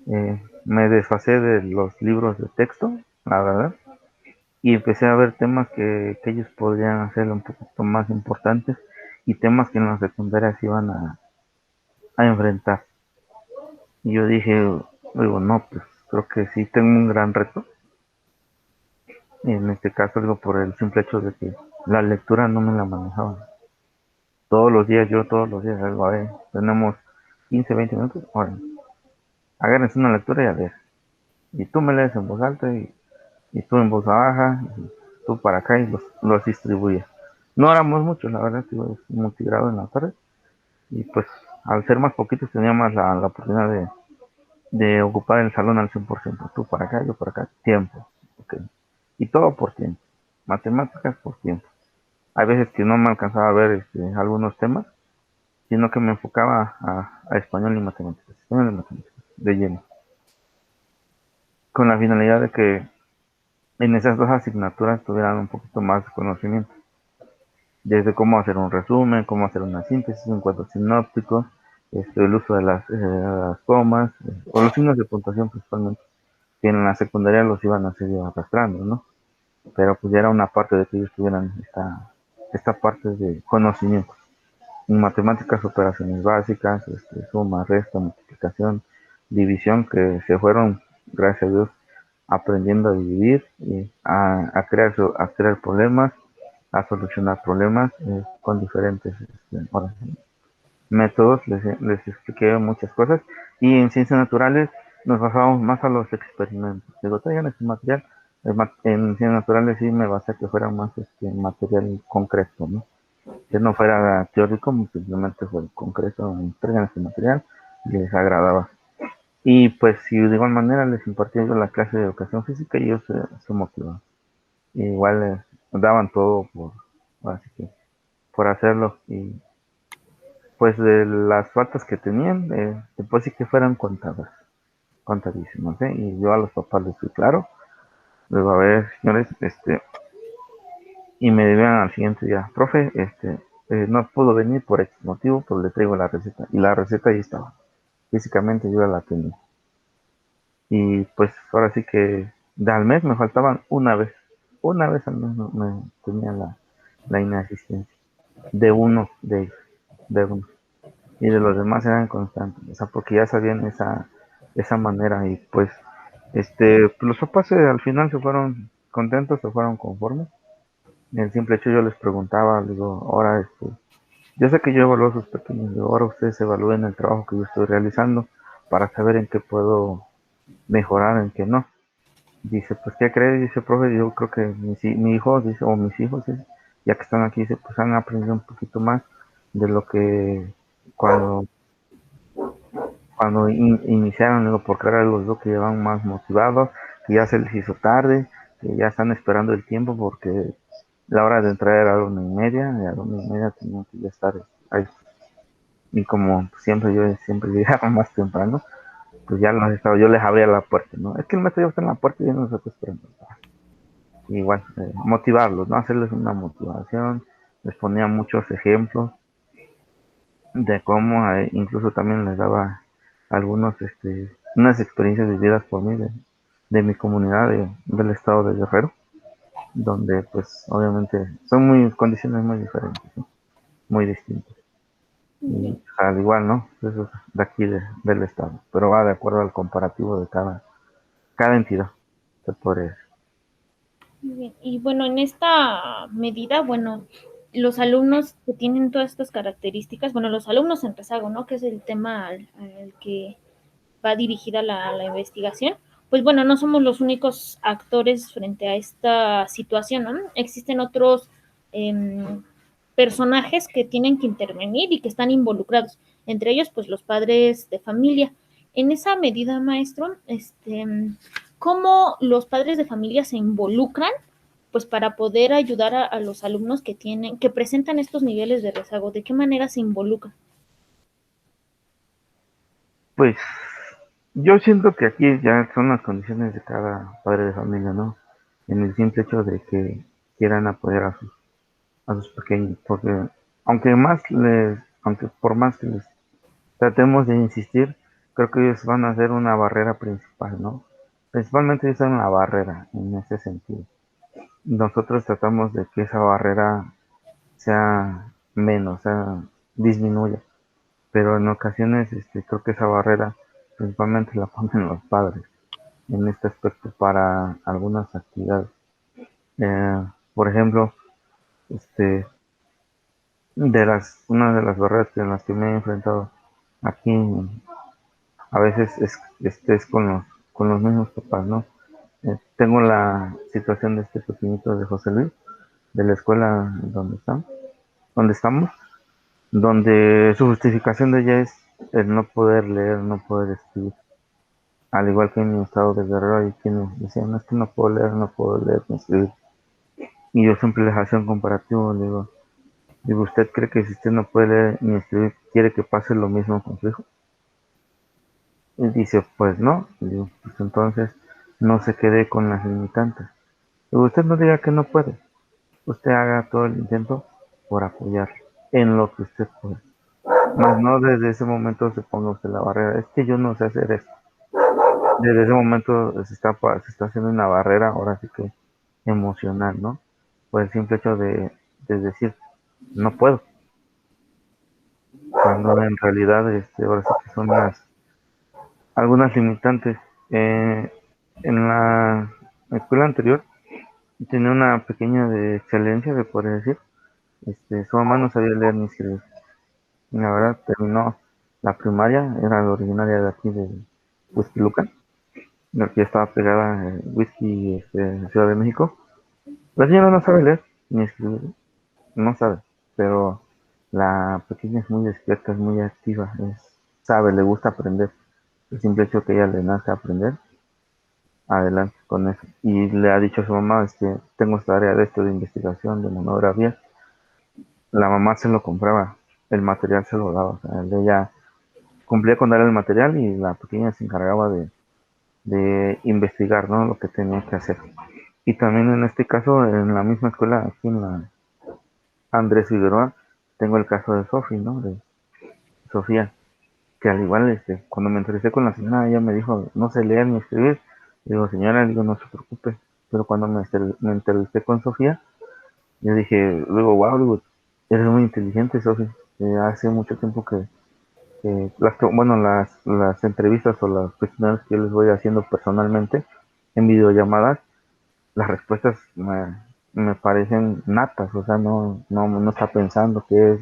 Me desfasé de los libros de texto, la verdad, y empecé a ver temas que ellos podrían hacer un poquito más importantes y temas que en la secundaria se iban a enfrentar. Y yo dije, digo, no, pues creo que sí tengo un gran reto. En este caso, digo, por el simple hecho de que la lectura no me la manejaba. Todos los días, algo, a ver, tenemos 15, 20 minutos, ahora, agárrense una lectura y a ver. Y tú me lees en voz alta y tú en voz baja, y tú para acá y los distribuyes. No éramos muchos, la verdad, que es multigrado en la tarde. Y pues al ser más poquitos tenía más la oportunidad de ocupar el salón al 100%. Tú para acá, yo para acá, tiempo. Okay. Y todo por tiempo. Matemáticas por tiempo. Hay veces que no me alcanzaba a ver algunos temas, sino que me enfocaba a español y matemáticas. Español y matemáticas, de lleno. Con la finalidad de que en esas dos asignaturas tuvieran un poquito más de conocimiento. Desde cómo hacer un resumen, cómo hacer una síntesis, un cuadro sinóptico, el uso de las comas, o los signos de puntuación principalmente, que en la secundaria los iban a seguir arrastrando, ¿no? Pero pues ya era una parte de que ellos tuvieran esta parte de conocimiento. En matemáticas, operaciones básicas, suma, resta, multiplicación, división, que se fueron, gracias a Dios, aprendiendo a dividir y a crear problemas, a solucionar problemas con diferentes métodos. Les expliqué muchas cosas y en ciencias naturales nos basábamos más a los experimentos. Digo, traigan este material. En ciencias naturales sí me basé a que fuera más material concreto, ¿no? Que no fuera teórico, simplemente fue concreto, traigan este material y les agradaba. Y pues si de igual manera les impartía yo la clase de educación física y ellos se motivaban. Igual daban todo así que, por hacerlo. Y pues de las faltas que tenían, después sí que fueran contadas, contadísimas, ¿eh? Y yo a los papás les fui claro, luego a ver, señores, y me debían al siguiente día, profe, no pudo venir por X motivo, pero le traigo la receta. Y la receta ahí estaba, físicamente yo la tenía. Y pues ahora sí que al mes me faltaban una vez al mes me tenía la inasistencia de uno de ellos, de uno. Y de los demás eran constantes, o sea, porque ya sabían esa manera y pues los papás al final se fueron contentos, se fueron conformes. Y el simple hecho yo les preguntaba, digo, ahora yo sé que yo evalúo a sus pequeños, digo, ahora ustedes evalúen el trabajo que yo estoy realizando, para saber en qué puedo mejorar, en qué no. Dice, pues, ¿qué crees? Dice, profe, yo creo que mi hijo, dice, o mis hijos, dice, ya que están aquí, dice, pues han aprendido un poquito más de lo que cuando, iniciaron, digo, porque ahora los veo que llevan más motivados, que ya se les hizo tarde, que ya están esperando el tiempo porque la hora de entrar era a la 1:30, y a la 1:30 tenían que ya estar ahí. Y como siempre yo siempre llegaba más temprano, pues ya los estaba, yo les abría la puerta, ¿no? Es que el maestro ya está en la puerta y ya nos está esperando. Igual, motivarlos, ¿no? Hacerles una motivación, les ponía muchos ejemplos de cómo, incluso también les daba algunos, unas experiencias vividas por mí de mi comunidad del estado de Guerrero, donde pues obviamente son muy condiciones muy diferentes, ¿no? Muy distintas. Y Bien, al igual, ¿no? Eso es de aquí del estado, pero va de acuerdo al comparativo de cada entidad, se podría decir. bien. Y bueno, en esta medida, bueno, los alumnos que tienen todas estas características, bueno, los alumnos en rezago, ¿no? Que es el tema al que va dirigida la investigación, pues bueno, no somos los únicos actores frente a esta situación, ¿no? Existen otros personajes que tienen que intervenir y que están involucrados, entre ellos pues los padres de familia. En esa medida, maestro, ¿cómo los padres de familia se involucran pues para poder ayudar a los alumnos que tienen, que presentan estos niveles de rezago? ¿De qué manera se involucran? Pues yo siento que aquí ya son las condiciones de cada padre de familia, ¿no? En el simple hecho de que quieran apoyar a sus pequeños, porque aunque por más que les tratemos de insistir, creo que ellos van a ser una barrera principal, ¿no? Principalmente ellos son la barrera en ese sentido. Nosotros tratamos de que esa barrera sea menos, sea disminuya, pero en ocasiones creo que esa barrera principalmente la ponen los padres en este aspecto para algunas actividades. Por ejemplo, este, una de las barreras en las que me he enfrentado aquí a veces es con los mismos papás, ¿no? Tengo la situación de este pequeñito de José Luis, de la escuela donde estamos, donde su justificación de ella es el no poder leer, no poder escribir. Al igual que en mi estado de Guerrero hay quienes decían, no, es que no puedo leer ni escribir. Y yo siempre les hacía un comparativo, le digo, ¿usted cree que si usted no puede leer ni escribir, quiere que pase lo mismo con su hijo? Y dice, pues no. Y digo, pues entonces no se quede con las limitantes. Digo, usted no diga que no puede, usted haga todo el intento por apoyar en lo que usted puede. Más no desde ese momento se ponga usted la barrera, es que yo no sé hacer eso. Desde ese momento se está haciendo una barrera, ahora sí que emocional, ¿no? Por el simple hecho de decir, no puedo, cuando en realidad ahora sí que son algunas limitantes. Eh, en la escuela anterior tenía una pequeña de excelencia, se podría decir. Su mamá no sabía leer ni escribir. Y la verdad terminó la primaria, era la originaria de aquí de Whisky Lucan, la que estaba pegada Whisky Ciudad de México. La señora no sabe leer ni escribir, no sabe, pero la pequeña es muy despierta, es muy activa, sabe, le gusta aprender. El simple hecho que ella le nace aprender, adelante con eso. Y le ha dicho a su mamá, tengo esta área de esto de investigación, de monografía. La mamá se lo compraba, el material se lo daba, o sea, ella cumplía con dar el material y la pequeña se encargaba de investigar, ¿no? Lo que tenía que hacer. Y también en este caso, en la misma escuela, aquí en la Andrés Figueroa, tengo el caso de Sofía, ¿no? De Sofía, que al igual, cuando me entrevisté con la señora, ella me dijo, no sé leer ni escribir. Le digo, señora, digo, no se preocupe. Pero cuando me entrevisté con Sofía, yo dije, luego, wow, digo, eres muy inteligente, Sofía. Hace mucho tiempo que bueno, las entrevistas o las cuestiones que yo les voy haciendo personalmente en videollamadas, las respuestas me parecen natas, o sea, no está pensando qué es.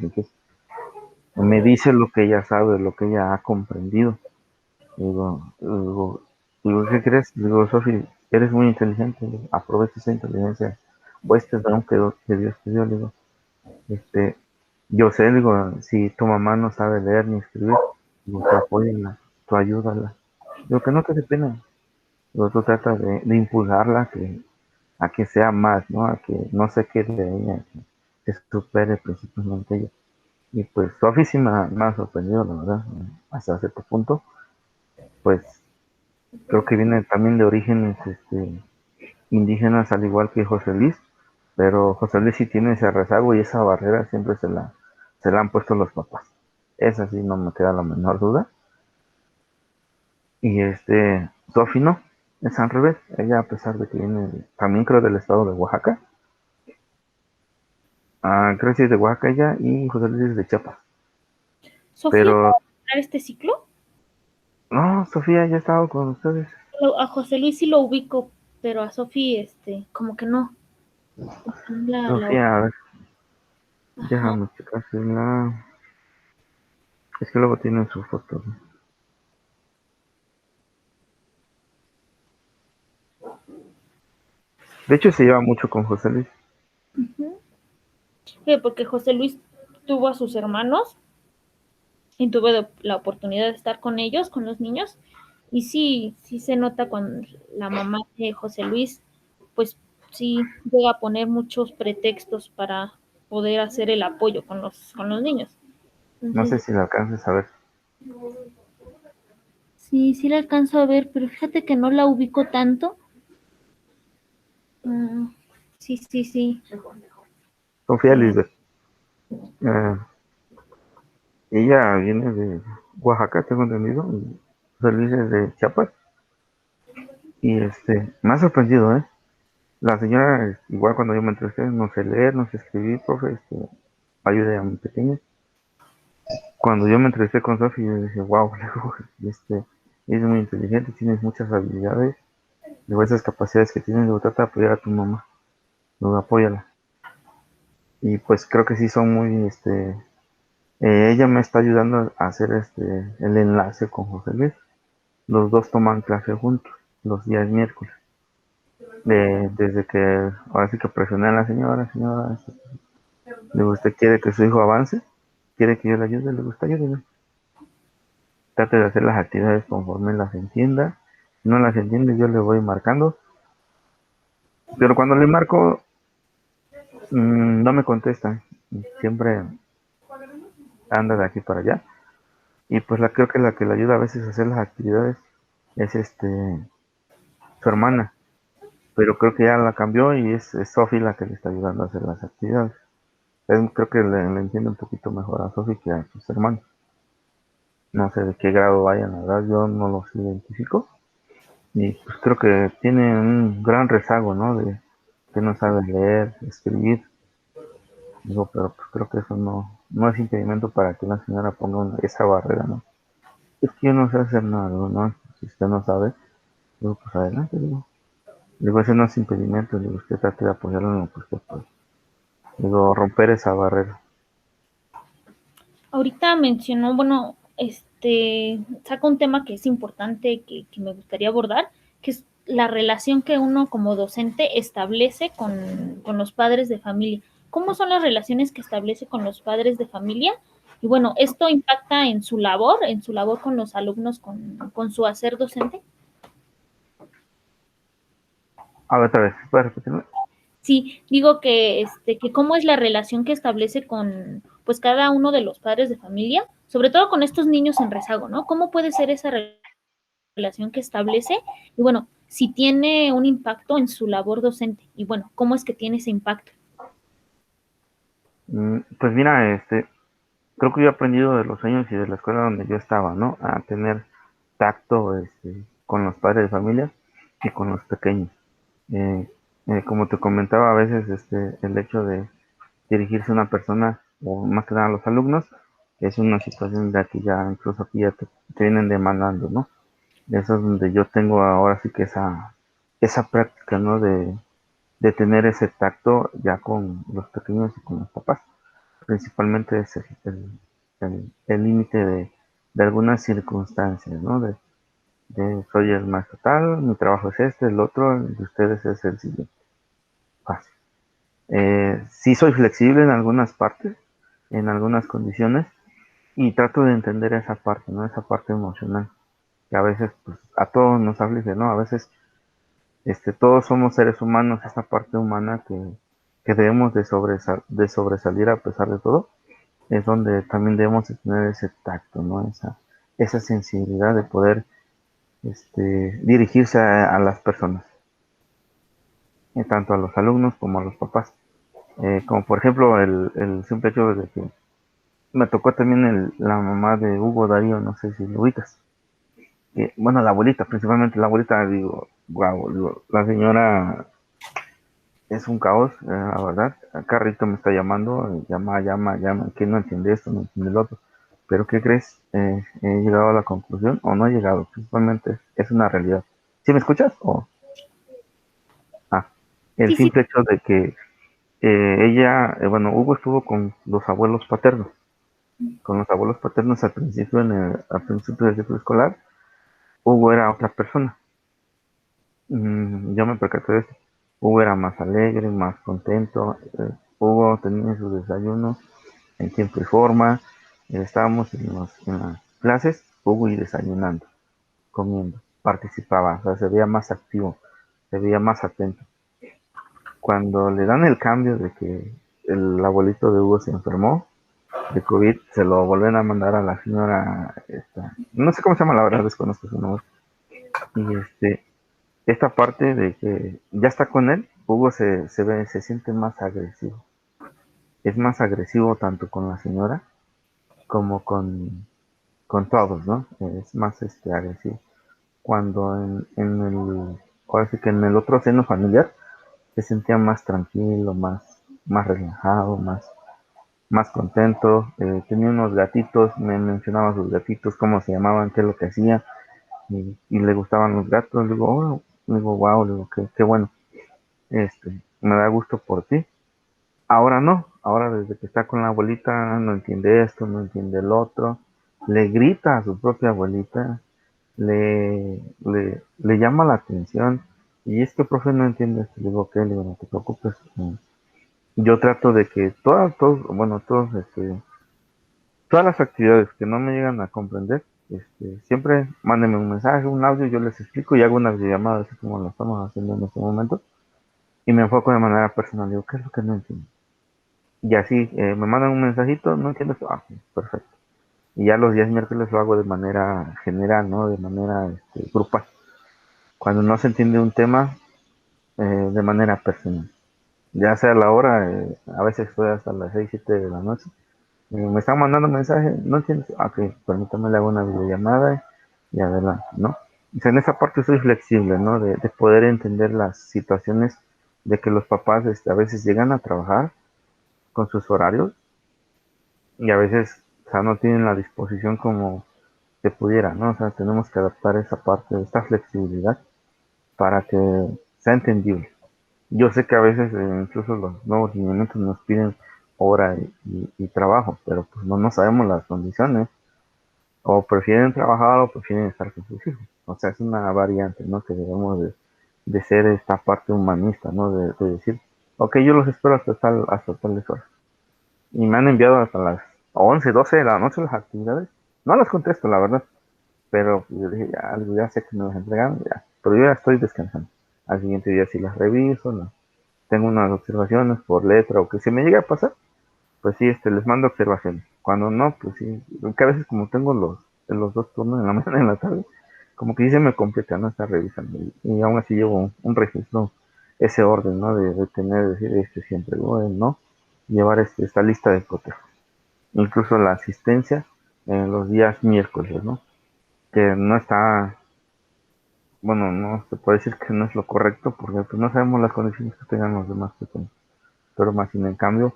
Me dice lo que ella sabe, lo que ella ha comprendido. Digo, ¿qué crees? Digo, Sofi, eres muy inteligente, le digo, aprovecha esa inteligencia, o este don que Dios te dio, le digo, este, yo sé, le digo, si tu mamá no sabe leer ni escribir, digo, tú apóyala, tú ayúdala, digo, que no te dé pena, digo, tú trata de impulsarla a que sea más, ¿no? A que no se quede de ella, que se supere principalmente ella. Y pues Sofi sí me ha sorprendido, la verdad, hasta cierto punto, pues creo que viene también de orígenes indígenas al igual que José Luis, pero José Luis sí tiene ese rezago y esa barrera siempre se la han puesto los papás. Esa sí no me queda la menor duda. Y Sofi no, es al revés. Ella a pesar de que viene también creo del estado de Oaxaca, creo que sí es de Oaxaca ella y José Luis es de Chiapas. ¿Sofía Pero va a terminar este ciclo? no, Sofía ya ha estado con ustedes. A José Luis sí lo ubico, pero a Sofía, como que no. Sofía, a ver, Ajá. déjame checar si la... Es que luego tienen su foto, ¿no? De hecho, se lleva mucho con José Luis. Ujú. Sí, porque José Luis tuvo a sus hermanos y tuve la oportunidad de estar con ellos, con los niños, y sí, sí se nota cuando la mamá de José Luis, pues sí llega a poner muchos pretextos para poder hacer el apoyo con los niños. No sé Entonces, si la alcances a ver. sí, sí la alcanzo a ver, pero fíjate que no la ubico tanto. Mm, sí, sí, sí. Sofía Eh, Lisbeth. Eh, ella viene de Oaxaca, tengo entendido. Y José Luis es de Chiapas. Y me ha sorprendido, ¿eh? La señora, igual cuando yo me entrevisté, no sé leer, no sé escribir, profe, ayude a mi pequeña. Cuando yo me entrevisté con Sofía, yo dije, wow, es muy inteligente, tienes muchas habilidades. Luego esas capacidades que tienes, luego trata de apoyar a tu mamá, luego apóyala. Y pues creo que sí son muy, ella me está ayudando a hacer el enlace con José Luis. Los dos toman clase juntos los días miércoles. Desde que ahora sí que presioné a la señora, señora, le ¿usted quiere que su hijo avance? ¿Quiere que yo le ayude? Le gusta ayudarle. Trate de hacer las actividades conforme las entienda. Si no las entiende, yo le voy marcando. Pero cuando le marco, no me contesta. Siempre anda de aquí para allá. Y pues creo que la que le ayuda a veces a hacer las actividades es su hermana. Pero creo que ya la cambió y es Sofi la que le está ayudando a hacer las actividades. Creo que le entiende un poquito mejor a Sofi que a sus hermanos. No sé de qué grado vayan, la verdad, yo no los identifico. Y pues creo que tiene un gran rezago, ¿no? De que no sabe leer, escribir. Digo, pero pues creo que eso no es impedimento para que una señora ponga esa barrera, ¿no? Es que yo no sé hacer nada, ¿no? Si usted no sabe, digo, pues adelante, digo. Digo, ese no es impedimento, digo, usted trate de apoyarlo en lo que usted puede. Digo, romper esa barrera. ahorita mencionó, bueno, saca un tema que es importante, que me gustaría abordar, que es la relación que uno como docente establece con los padres de familia. ¿Cómo son las relaciones que establece con los padres de familia? Y bueno, ¿esto impacta en su labor con los alumnos, con su hacer docente? A ver, otra vez, ¿puede repetirme? Sí, digo que cómo es la relación que establece con, pues, cada uno de los padres de familia, sobre todo con estos niños en rezago, ¿no? ¿Cómo puede ser esa relación que establece? Y bueno, si tiene un impacto en su labor docente. Y bueno, ¿cómo es que tiene ese impacto? Pues mira, creo que yo he aprendido de los años y de la escuela donde yo estaba, ¿no? A tener tacto, con los padres de familia y con los pequeños. Eh, como te comentaba, a veces, el hecho de dirigirse a una persona, o más que nada a los alumnos, es una situación en la que ya incluso aquí ya te vienen demandando, ¿no? Eso es donde yo tengo ahora sí que esa práctica, ¿no? De tener ese tacto ya con los pequeños y con los papás. Principalmente es el límite de algunas circunstancias, ¿no? Soy el maestro tal, mi trabajo es este, el otro, el de ustedes es el siguiente. Fácil. Sí soy flexible en algunas partes, en algunas condiciones, y trato de entender esa parte, ¿no? Esa parte emocional, que a veces pues, a todos nos aflige, ¿no? A veces todos somos seres humanos, esa parte humana que debemos de sobresalir a pesar de todo, es donde también debemos de tener ese tacto, ¿no? Esa sensibilidad de poder dirigirse a las personas, tanto a los alumnos como a los papás. Como por ejemplo el simple hecho de que me tocó también la mamá de Hugo Darío, no sé si lo ubicas. Bueno, la abuelita, principalmente la abuelita, digo, wow, digo, la señora es un caos, la verdad. Acá Rito me está llamando, llama, que no entiende esto, no entiende el otro. Pero ¿qué crees? He llegado a la conclusión, o no he llegado, principalmente es una realidad. ¿Sí me escuchas? Ah, el Sí, sí, simple hecho de que ella, bueno, Hugo estuvo con los abuelos paternos. Con los abuelos paternos al principio del ciclo escolar, Hugo era otra persona. Yo me percaté de eso. Hugo era más alegre, más contento. Hugo tenía sus desayunos en tiempo y forma. Estábamos en las clases, Hugo y desayunando, comiendo, participaba, o sea, se veía más activo, se veía más atento. Cuando le dan el cambio de que el abuelito de Hugo se enfermó de COVID, se lo vuelven a mandar a la señora, no sé cómo se llama, la verdad desconozco su nombre. Y esta parte de que ya está con él, Hugo se siente más agresivo. Es más agresivo tanto con la señora como con todos, ¿no? Es más agresivo. Cuando ahora sí que en el otro seno familiar se sentía más tranquilo, más relajado, más contento. Tenía unos gatitos, me mencionaba sus gatitos, cómo se llamaban, qué es lo que hacía, y le gustaban los gatos. Le digo, oh, wow, le digo, qué bueno. Me da gusto por ti. Ahora no, ahora desde que está con la abuelita no entiende esto, no entiende el otro, le grita a su propia abuelita, le llama la atención, y es que profe no entiende esto. Le digo, ok, le digo, no te preocupes. Yo trato de que bueno, todas las actividades que no me llegan a comprender, siempre mándenme un mensaje, un audio, yo les explico y hago una videollamada así como lo estamos haciendo en este momento, y me enfoco de manera personal. Digo, ¿qué es lo que no entiendo? Y así me mandan un mensajito, no entiendo esto, sí, perfecto. Y ya los días miércoles lo hago de manera general, ¿no? De manera grupal. Cuando no se entiende un tema, de manera personal. Ya sea la hora, a veces fue hasta las 6 7 de la noche. Me están mandando mensajes, no entiendo, ok, permítame le hago una videollamada y adelante, ¿no? O sea, en esa parte soy flexible, ¿no? De poder entender las situaciones de que los papás a veces llegan a trabajar con sus horarios y a veces, o sea, no tienen la disposición como se pudiera, ¿no? O sea, tenemos que adaptar esa parte, esta flexibilidad para que sea entendible. Yo sé que a veces incluso los nuevos lineamientos nos piden hora y trabajo, pero pues no sabemos las condiciones, o prefieren trabajar o prefieren estar con sus hijos. O sea, es una variante, ¿no? Que debemos de ser esta parte humanista, ¿no? De decir, ok, yo los espero hasta tales horas. Y me han enviado hasta las 11 12 de la noche las actividades. No las contesto, la verdad, pero yo dije, ya sé que me las entregaron, ya. Pero yo ya estoy descansando. Al siguiente día sí las reviso, tengo unas observaciones por letra o que se me llega a pasar, pues sí, les mando observaciones. Cuando no, pues sí, que a veces como tengo los dos turnos en la mañana y en la tarde, como que sí se me complica no estar revisando. Y aún así llevo un registro, ese orden, ¿no? De tener, decir, siempre, bueno, ¿no? Llevar esta lista de cotejo. Incluso la asistencia en los días miércoles, ¿no? Que no está, bueno, no se puede decir que no es lo correcto, porque pues no sabemos las condiciones que tengan los demás pequeños. Pero más sin en cambio,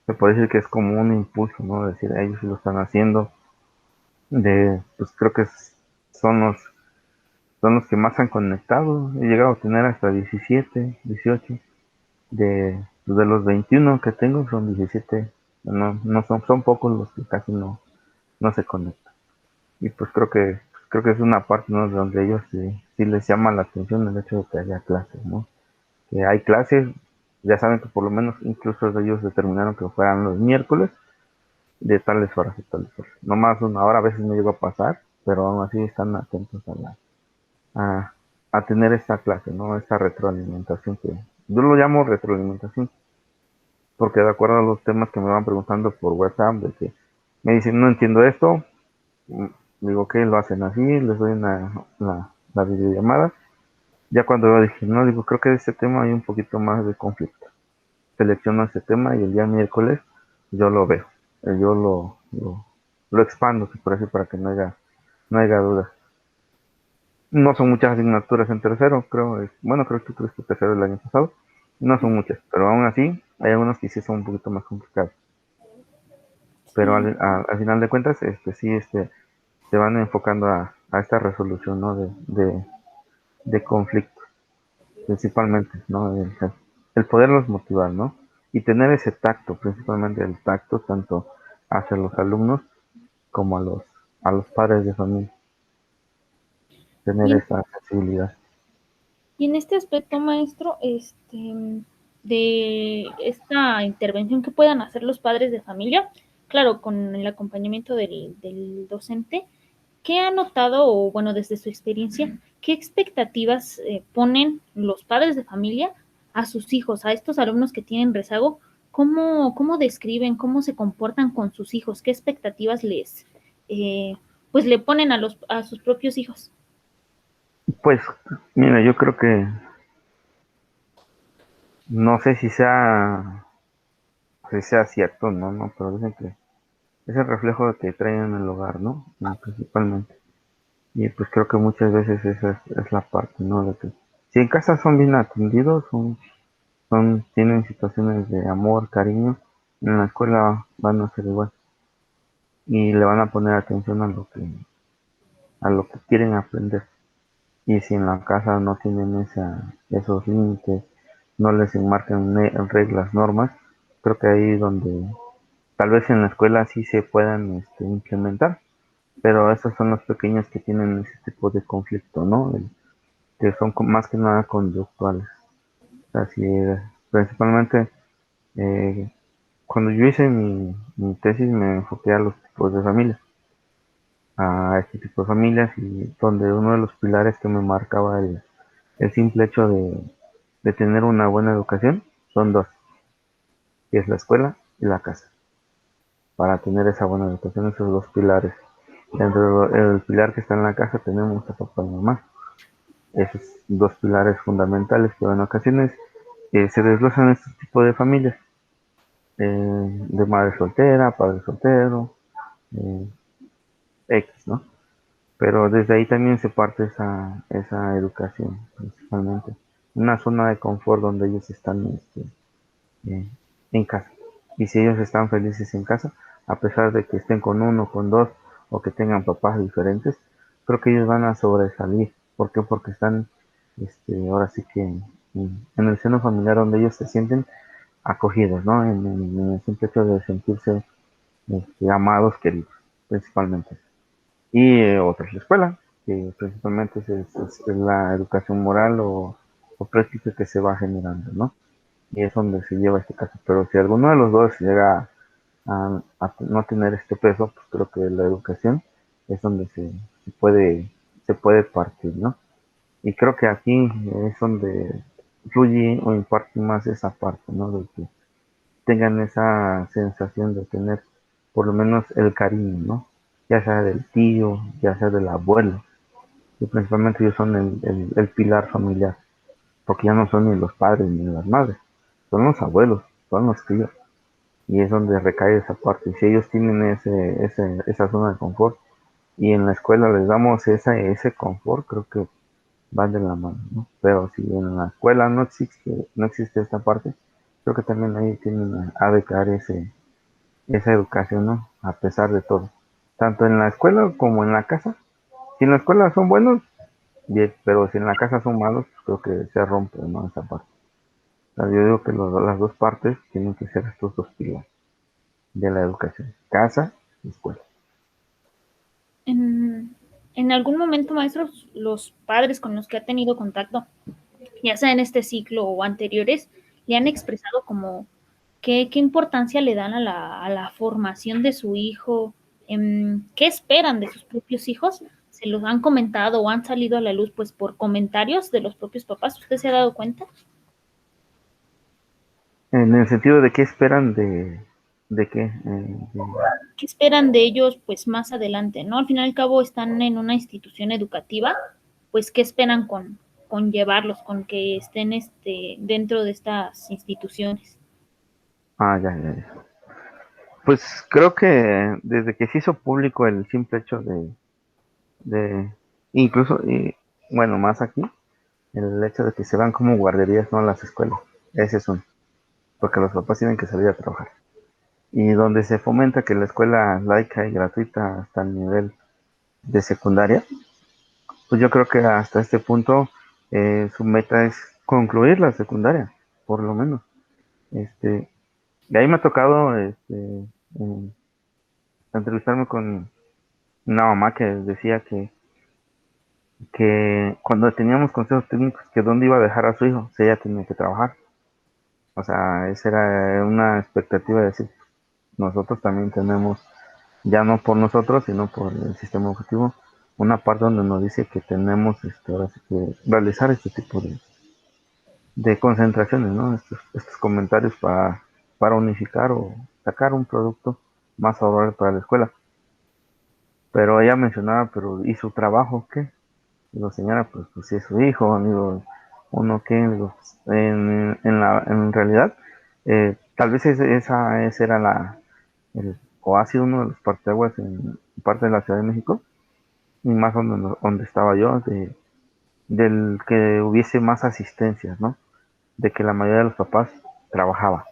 se puede decir que es como un impulso, ¿no? Decir, ellos sí lo están haciendo, pues creo que son los que más han conectado. He llegado a tener hasta 17 18 de los 21 que tengo, son 17. No son pocos los que casi no se conectan. Y pues creo que creo que es una parte, ¿no?, donde ellos sí les llama la atención el hecho de que haya clases, ¿no? Que hay clases, ya saben que por lo menos incluso ellos determinaron que fueran los miércoles de tales horas y tales horas. No más una hora, a veces no llega a pasar, pero aún así están atentos a, a tener esta clase, ¿no? Esta retroalimentación que yo lo llamo retroalimentación, porque de acuerdo a los temas que me van preguntando por WhatsApp, de que me dicen, no entiendo esto, mm, digo que lo hacen así, les doy la videollamada. Ya cuando yo dije, no, digo, creo que de este tema hay un poquito más de conflicto. Selecciono este tema y el día miércoles yo lo veo. Yo lo expando, si por así, para que no haya dudas. No son muchas asignaturas en tercero, creo. Bueno, creo que tú tuviste tercero el año pasado. No son muchas, pero aún así hay algunos que sí son un poquito más complicados. Pero Sí. al final de cuentas, sí, se van enfocando a esta resolución, ¿no? De conflictos, principalmente, ¿no? El poderlos motivar, ¿no? Y tener ese tacto, principalmente el tacto, tanto hacia los alumnos como a los padres de familia, tener Y esa accesibilidad. Y en este aspecto, maestro, de esta intervención que puedan hacer los padres de familia, claro, con el acompañamiento del docente, ¿qué ha notado, o bueno, desde su experiencia, qué expectativas ponen los padres de familia a sus hijos, a estos alumnos que tienen rezago? ¿Cómo describen, cómo se comportan con sus hijos? ¿Qué expectativas eh, pues le ponen a sus propios hijos? Pues, mira, yo creo que no sé si sea cierto, ¿no? Pero dicen que es el reflejo de que traen en el hogar, ¿no? Principalmente. Y pues creo que muchas veces esa es la parte, ¿no? De que si en casa son bien atendidos, tienen situaciones de amor, cariño, en la escuela van a ser igual. Y le van a poner atención a lo que quieren aprender. Y si en la casa no tienen esos límites, no les enmarcan reglas, normas, creo que ahí es donde tal vez en la escuela sí se puedan implementar, pero esos son los pequeños que tienen ese tipo de conflicto, ¿no? Que son más que nada conductuales. Así es. Principalmente, eh, cuando yo hice mi tesis me enfoqué a los tipos de familias, a este tipo de familias, y donde uno de los pilares que me marcaba el simple hecho de tener una buena educación son dos, que es la escuela y la casa. Para tener esa buena educación, esos dos pilares. Dentro del pilar que está en la casa tenemos a papá y mamá. Esos dos pilares fundamentales que en ocasiones se desglosan en este tipo de familias, de madre soltera, padre soltero, eh, X, ¿no? Pero desde ahí también se parte esa educación, principalmente. Una zona de confort donde ellos están eh, en casa. Y si ellos están felices en casa, a pesar de que estén con uno, con dos, o que tengan papás diferentes, creo que ellos van a sobresalir. ¿Por qué? Porque están, ahora sí que en el seno familiar donde ellos se sienten acogidos, ¿no? En el simple hecho de sentirse amados, queridos, principalmente. Y otra es la escuela, que principalmente es la educación moral o práctica que se va generando, ¿no? Y es donde se lleva este caso. Pero si alguno de los dos llega a no tener este peso, pues creo que la educación es donde se puede partir, ¿no? Y creo que aquí es donde fluye o imparte más esa parte, ¿no? De que tengan esa sensación de tener por lo menos el cariño, ¿no? Ya sea del tío, ya sea del abuelo, y principalmente ellos son el pilar familiar, porque ya no son ni los padres ni las madres, son los abuelos, son los tíos, y es donde recae esa parte. Y si ellos tienen esa zona de confort, y en la escuela les damos ese confort, creo que van de la mano, ¿no? Pero si en la escuela no existe esta parte, creo que también ahí tienen a decaer esa educación, ¿no? A pesar de todo. Tanto en la escuela como en la casa. Si en la escuela son buenos, bien, pero si en la casa son malos, pues creo que se rompe, ¿no? Esa parte. O sea, yo digo que las dos partes tienen que ser estos dos pilares de la educación, casa y escuela. en algún momento, maestro, los padres con los que ha tenido contacto, ya sea en este ciclo o anteriores, le han expresado como qué importancia le dan a la formación de su hijo, qué esperan de sus propios hijos, se los han comentado o han salido a la luz pues por comentarios de los propios papás. ¿Usted se ha dado cuenta? En el sentido de qué esperan de qué. ¿Qué esperan de ellos pues más adelante, ¿no? Al fin y al cabo están en una institución educativa, pues qué esperan con llevarlos, con que estén dentro de estas instituciones. Ya, ya, ya. Pues creo que desde que se hizo público el simple hecho de incluso, bueno, más aquí, el hecho de que se van como guarderías, no a las escuelas. Ese es uno, porque los papás tienen que salir a trabajar. Y donde se fomenta que la escuela laica y gratuita hasta el nivel de secundaria, pues yo creo que hasta este punto su meta es concluir la secundaria, por lo menos. Este, de ahí me ha tocado eh, entrevistarme con una mamá que decía que cuando teníamos consejos técnicos, que dónde iba a dejar a su hijo, si ella tenía que trabajar. O sea, esa era una expectativa de decir, nosotros también tenemos, ya no por nosotros, sino por el sistema educativo, una parte donde nos dice que tenemos ahora sí que realizar este tipo de concentraciones, ¿no? Estos comentarios para unificar o sacar un producto más favorable para la escuela. Pero ella mencionaba, pero ¿y su trabajo qué? Digo, señora, pues si es su hijo, digo, uno qué, digo, pues, en realidad, tal vez esa era o ha sido uno de los parteaguas en parte de la Ciudad de México, y más donde estaba yo, del que hubiese más asistencias, ¿no? De que la mayoría de los papás trabajaba,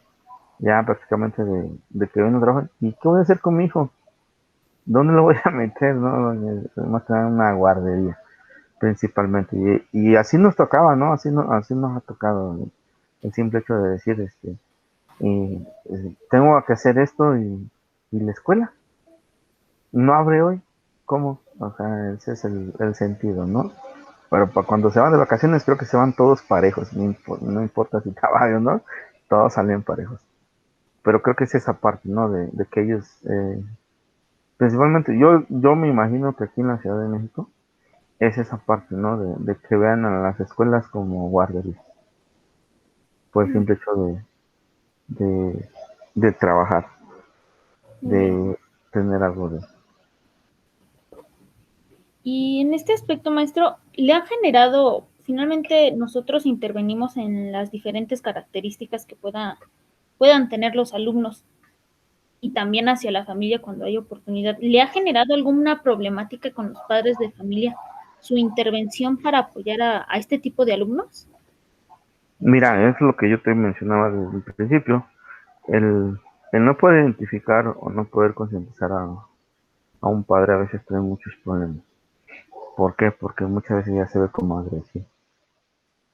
ya prácticamente de que hoy no trabajan, ¿y qué voy a hacer con mi hijo? ¿Dónde lo voy a meter, no? Más que nada en una guardería principalmente. Y así nos tocaba, ¿no? Así nos ha tocado el simple hecho de decir, tengo que hacer esto y la escuela no abre hoy. ¿Cómo? O sea, ese es el sentido, ¿no? Pero cuando se van de vacaciones creo que se van todos parejos, no importa si caballos, ¿no? Todos salen parejos. Pero creo que es esa parte, ¿no? De que ellos, principalmente, yo me imagino que aquí en la Ciudad de México, es esa parte, ¿no? De que vean a las escuelas como guarderías, por el simple hecho de, de trabajar, Muy bien. de tener algo de... Y en este aspecto, maestro, ¿le ha generado, finalmente nosotros intervenimos en las diferentes características que puedan tener los alumnos y también hacia la familia cuando hay oportunidad? ¿Le ha generado alguna problemática con los padres de familia su intervención para apoyar a este tipo de alumnos? Mira, es lo que yo te mencionaba desde el principio, el, el no poder identificar o no poder concientizar a un padre a veces trae muchos problemas. ¿Por qué? Porque muchas veces ya se ve como agresivo.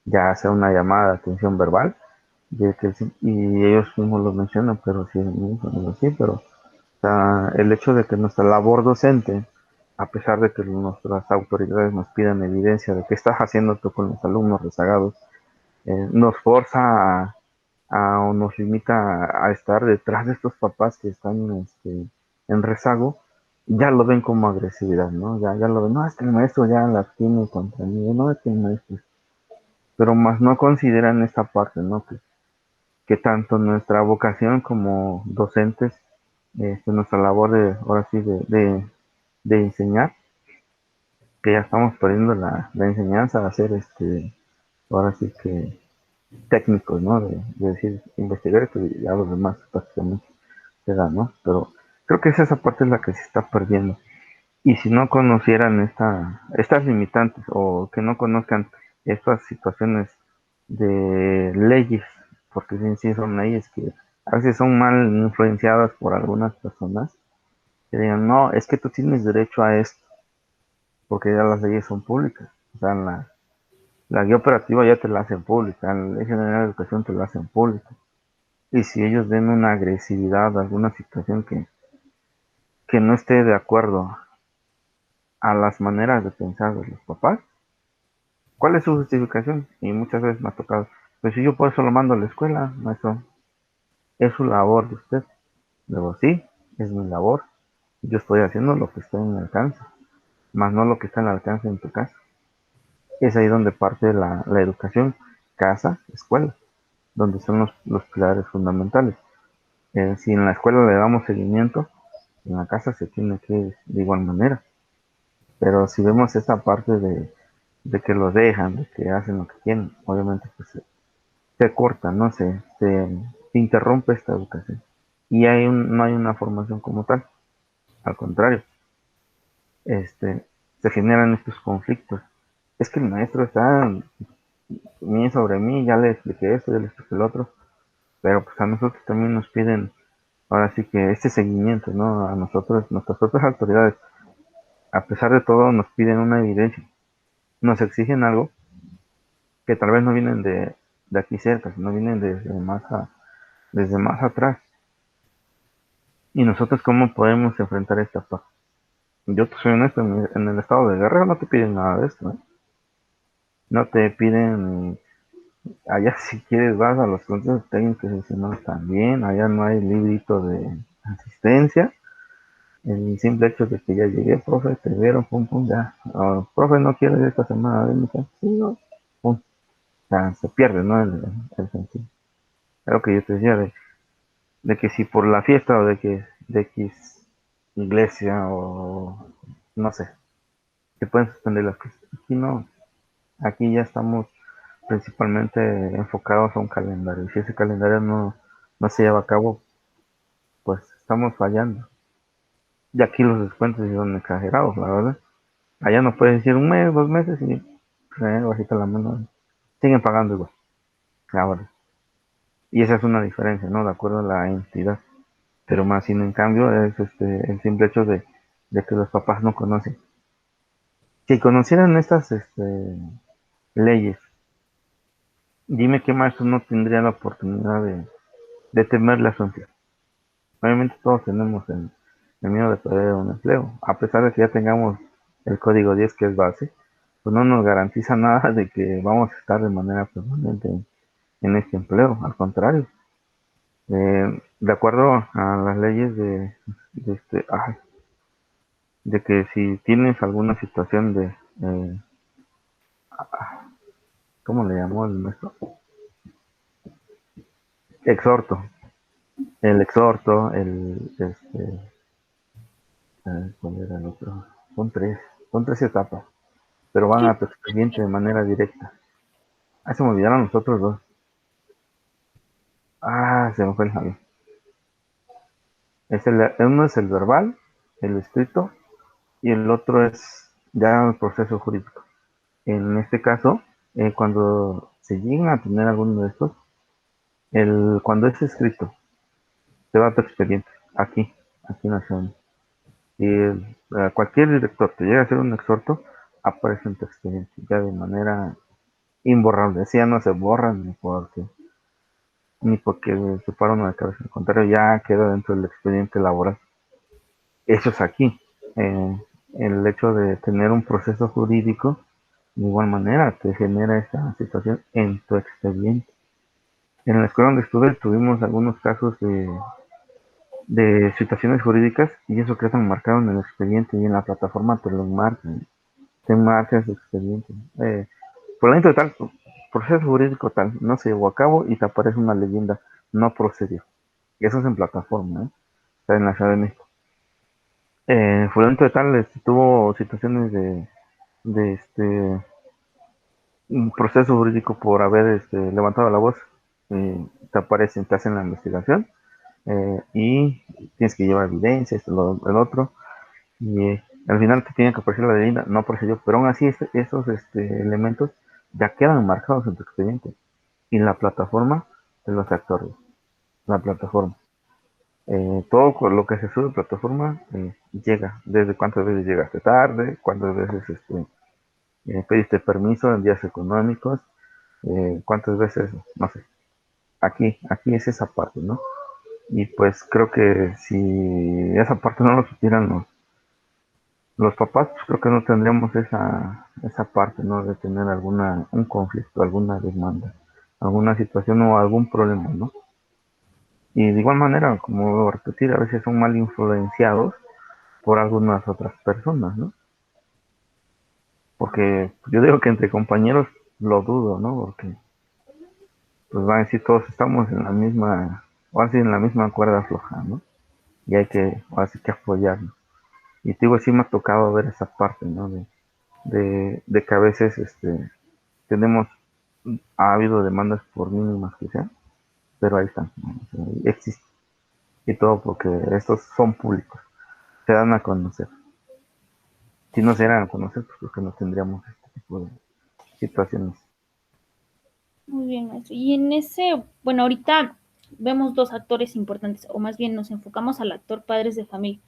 Ya hace una llamada de atención verbal y ellos mismos lo mencionan, pero sí, sí, pero o sea, el hecho de que nuestra labor docente, a pesar de que nuestras autoridades nos pidan evidencia de qué estás haciendo tú con los alumnos rezagados, nos forza o nos limita a estar detrás de estos papás que están en rezago, ya lo ven como agresividad, ¿no? Ya lo ven, no, es que el maestro ya la tiene contra mí, no es que el maestro, pero más no consideran esta parte, ¿no? Que tanto nuestra vocación como docentes, nuestra labor ahora sí, de enseñar, que ya estamos perdiendo la enseñanza a ser, ahora sí que técnicos, ¿no? De decir, investigar esto y ya los demás prácticamente se da, ¿no? Pero creo que esa parte es la que se está perdiendo. Y si no conocieran estas limitantes o que no conozcan estas situaciones de leyes, porque sí son leyes que a veces son mal influenciadas por algunas personas, que digan, no, es que tú tienes derecho a esto, porque ya las leyes son públicas. O sea, la guía operativa ya te la hacen pública, la ley general de educación te la hacen pública. Y si ellos ven una agresividad, alguna situación que no esté de acuerdo a las maneras de pensar de los papás. ¿Cuál es su justificación? Y muchas veces me ha tocado, pues si yo por eso lo mando a la escuela, maestro, es su labor de usted. Luego sí, es mi labor. Yo estoy haciendo lo que está en mi alcance, más no lo que está en el alcance en tu casa. Es ahí donde parte la educación, casa, escuela, donde son los pilares fundamentales. Si en la escuela le damos seguimiento, en la casa se tiene que de igual manera. Pero si vemos esta parte de que lo dejan, de que hacen lo que quieren, obviamente pues se corta, ¿no? Se interrumpe esta educación. Y no hay una formación como tal. Al contrario, se generan estos conflictos. Es que el maestro está bien sobre mí, ya le expliqué esto, ya le expliqué el otro, pero pues a nosotros también nos piden, ahora sí que este seguimiento, ¿no? A nosotros, nuestras propias autoridades, a pesar de todo, nos piden una evidencia, nos exigen algo que tal vez no vienen de aquí cerca, sino vienen desde más atrás. Y nosotros, ¿cómo podemos enfrentar esta parte? Yo te soy honesto, en el estado de Guerrero no te piden nada de esto, ¿eh? No te piden, allá si quieres vas a los consejos técnicos adicionales también, allá no hay librito de asistencia, el simple hecho de que ya llegué, profe, te vieron, pum, pum, ya, profe, no quieres esta semana, ven, sí, no, pum, o sea, se pierde, ¿no? El sentido. Es lo que yo te decía, de que si por la fiesta o de X iglesia o no sé, se pueden suspender las cosas. Aquí no, aquí ya estamos principalmente enfocados a un calendario. Y si ese calendario no se lleva a cabo, pues estamos fallando. Y aquí los descuentos son exagerados, la verdad. Allá no puedes decir un mes, 2 meses y bajita la mano. Siguen pagando igual. Ahora. Y esa es una diferencia, ¿no? De acuerdo a la entidad. Pero más sin en cambio es el simple hecho de que los papás no conocen. Si conocieran estas leyes, dime qué maestro no tendría la oportunidad de temer la sanción. Obviamente todos tenemos el miedo de perder un empleo, a pesar de que ya tengamos el código 10 que es base, pues no nos garantiza nada de que vamos a estar de manera permanente en este empleo, al contrario. De acuerdo a las leyes de que si tienes alguna situación ¿cómo le llamó el maestro? Exhorto, el exhorto, ¿cuál era el otro? Son tres etapas, pero van Sí, a tu expediente de manera directa. Ah, se me olvidaron los otros dos. Ah, se me fue el javier. Uno es el verbal, el escrito, y el otro es ya el proceso jurídico. En este caso, cuando se llegan a tener alguno de estos, cuando es escrito, te va a tu expediente, aquí en la zona. Y cualquier director te llega a hacer un exhorto, aparece en tu expediente, ya de manera imborrable. Ese ya no se borra ni porque se para uno de cabeza. Al contrario, ya queda dentro del expediente laboral. Eso es aquí. Eh, el hecho de tener un proceso jurídico, de igual manera, te genera esa situación en tu expediente. En la escuela donde estuve tuvimos algunos casos de situaciones jurídicas y eso queda marcado en el expediente y en la plataforma te lo marcan. Te marca ese expediente. Por la de tal, proceso jurídico tal, no se llevó a cabo y te aparece una leyenda, no procedió. Y eso es en plataforma, ¿eh? Está en la Ciudad de México. Fulanito de tal tuvo situaciones de un proceso jurídico por haber levantado la voz. Te aparecen, te hacen la investigación y tienes que llevar evidencia, el otro. Y al final te tiene que aparecer la leyenda, no procedió, pero aún así esos elementos ya quedan marcados en tu expediente. Y la plataforma de los actores, la plataforma. Todo lo que se sube a plataforma llega, desde cuántas veces llegaste tarde, cuántas veces pediste permiso en días económicos, cuántas veces, no sé, aquí es esa parte, ¿no? Y pues creo que si esa parte no lo supieran los papás pues, creo que no tendríamos esa parte, ¿no? De tener un conflicto, alguna demanda, alguna situación o algún problema, ¿no? Y de igual manera, como vuelvo a repetir, a veces son mal influenciados por algunas otras personas, ¿no? Porque yo digo que entre compañeros lo dudo, ¿no? Porque pues van a decir todos estamos en la misma, o así en la misma cuerda floja, ¿no? Y hay que, o así que apoyarnos. Y te digo, sí me ha tocado ver esa parte, ¿no? De que a veces tenemos, ha habido demandas por mínimas que sean, pero ahí están, ¿no? O sea, existen. Y todo porque estos son públicos, se dan a conocer. Si no se dieran a conocer, pues creo que no tendríamos este tipo de situaciones. Muy bien, maestro. Y en ese, bueno, ahorita vemos dos actores importantes, o más bien nos enfocamos al actor padres de familia.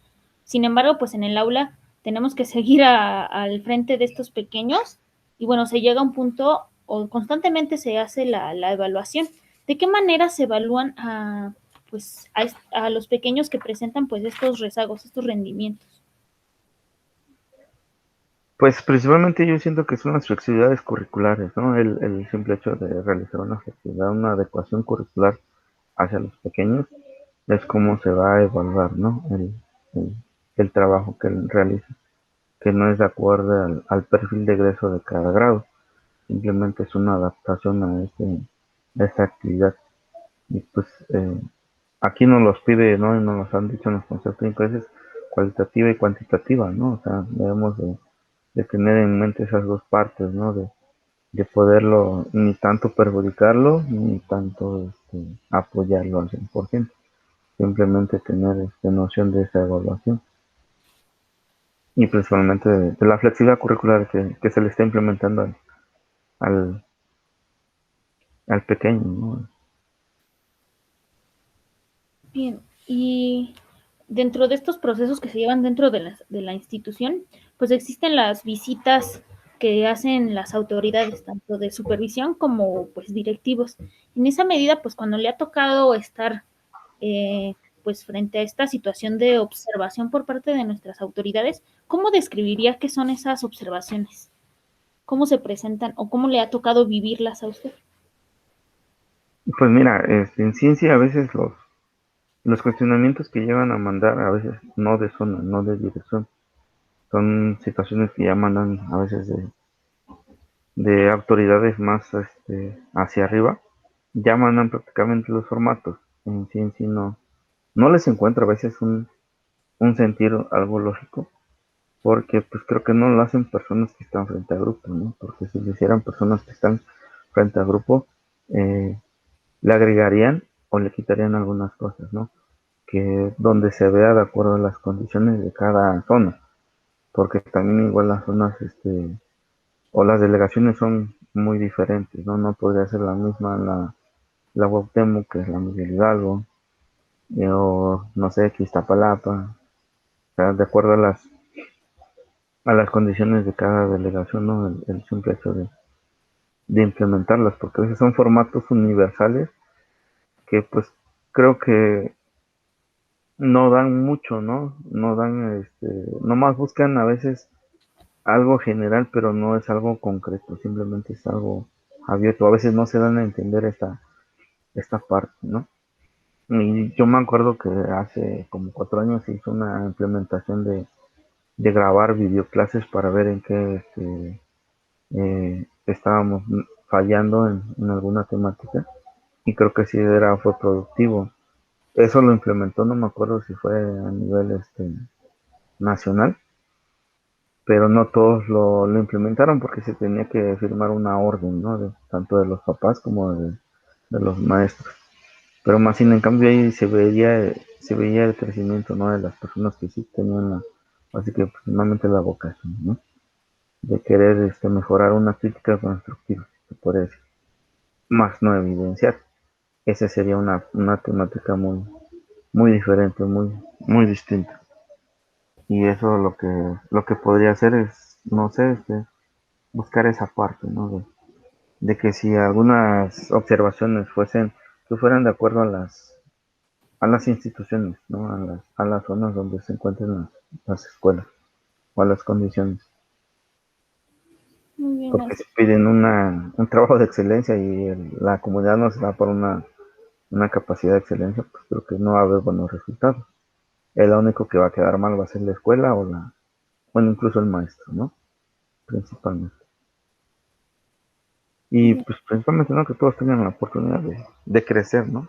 Sin embargo, pues en el aula tenemos que seguir al frente de estos pequeños y bueno, se llega a un punto o constantemente se hace la evaluación. ¿De qué manera se evalúan pues, a los pequeños que presentan pues estos rezagos, estos rendimientos? Pues principalmente yo siento que son las flexibilidades curriculares, ¿no? El simple hecho de realizar una flexibilidad, una adecuación curricular hacia los pequeños es cómo se va a evaluar, ¿no? El, el trabajo que él realiza, que no es de acuerdo al perfil de egreso de cada grado, simplemente es una adaptación a esta actividad. Y pues aquí nos los pide, ¿no? Y nos los han dicho en los consejos técnicos, es cualitativa y cuantitativa, ¿no? O sea, debemos de tener en mente esas dos partes, ¿no? De poderlo ni tanto perjudicarlo ni tanto apoyarlo al 100%. Simplemente tener noción de esa evaluación y principalmente de la flexibilidad curricular que se le está implementando al, al pequeño, ¿no? Bien, y dentro de estos procesos que se llevan dentro de la institución, pues existen las visitas que hacen las autoridades, tanto de supervisión como pues directivos. En esa medida, pues cuando le ha tocado estar pues frente a esta situación de observación por parte de nuestras autoridades, ¿cómo describiría qué son esas observaciones? ¿Cómo se presentan o cómo le ha tocado vivirlas a usted? Pues mira, en ciencia a veces los cuestionamientos que llevan a mandar, a veces no de zona, no de dirección, son situaciones que ya mandan a veces de autoridades más hacia arriba, ya mandan prácticamente los formatos. En sí no les encuentro a veces un sentido algo lógico, porque pues creo que no lo hacen personas que están frente a grupo, ¿no? Porque si lo hicieran personas que están frente a grupo, eh, le agregarían o le quitarían algunas cosas, ¿no? Que donde se vea de acuerdo a las condiciones de cada zona, porque también igual las zonas, o las delegaciones son muy diferentes, ¿no? No podría ser la misma la Cuauhtémoc que es la Miguel Hidalgo, o no sé, que Iztapalapa, o sea, de acuerdo a las condiciones de cada delegación, ¿no? El simple hecho de implementarlas, porque a veces son formatos universales que pues creo que no dan mucho, ¿no? No dan, nomás buscan a veces algo general, pero no es algo concreto, simplemente es algo abierto. A veces no se dan a entender esta parte, ¿no? Y yo me acuerdo que hace como 4 años se hizo una implementación de grabar videoclases para ver en qué estábamos fallando en alguna temática y creo que sí fue productivo. Eso lo implementó, no me acuerdo si fue a nivel nacional, pero no todos lo implementaron porque se tenía que firmar una orden, ¿no? Tanto de los papás como de los maestros. Pero más sin en cambio ahí se veía el crecimiento, ¿no? De las personas que sí tenían así que principalmente la vocación, ¿no? De querer mejorar una crítica constructiva, se puede decir, más no evidenciar. Esa sería una temática muy diferente, muy distinta. Y eso lo que podría hacer es, no sé, buscar esa parte, ¿no? De que si algunas observaciones que fueran de acuerdo a las instituciones, ¿no? A las zonas donde se encuentran las escuelas a las condiciones. Muy bien, Porque maestro. si piden un trabajo de excelencia y la comunidad no se da por una capacidad de excelencia, pues creo que no va a haber buenos resultados. El único que va a quedar mal va a ser la escuela bueno, incluso el maestro, ¿no? Principalmente. Y Bien. pues principalmente, ¿no? Que todos tengan la oportunidad de crecer, ¿no?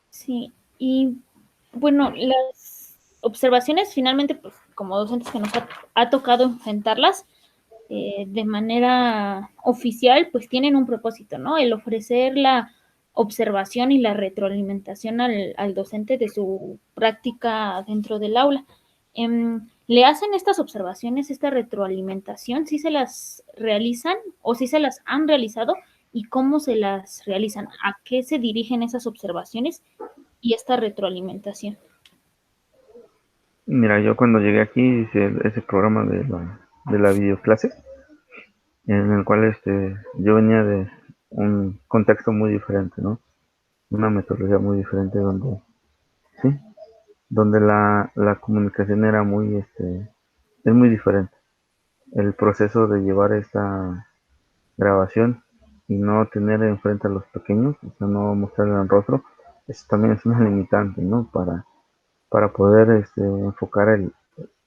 Sí, y bueno, las observaciones finalmente, pues como docentes que ha tocado enfrentarlas de manera oficial, pues tienen un propósito, ¿no? El ofrecer la observación y la retroalimentación al docente de su práctica dentro del aula. ¿Le hacen estas observaciones, esta retroalimentación? ¿Sí se las realizan o sí se las han realizado? ¿Y cómo se las realizan? ¿A qué se dirigen esas observaciones y esta retroalimentación? Mira, yo cuando llegué aquí hice ese programa de la videoclase, en el cual yo venía de un contexto muy diferente, ¿no? Una metodología muy diferente sí, donde la comunicación era es muy diferente. El proceso de llevar esta grabación y no tener enfrente a los pequeños, o sea, no mostrarle el rostro, eso también es una limitante, ¿no? Para poder enfocar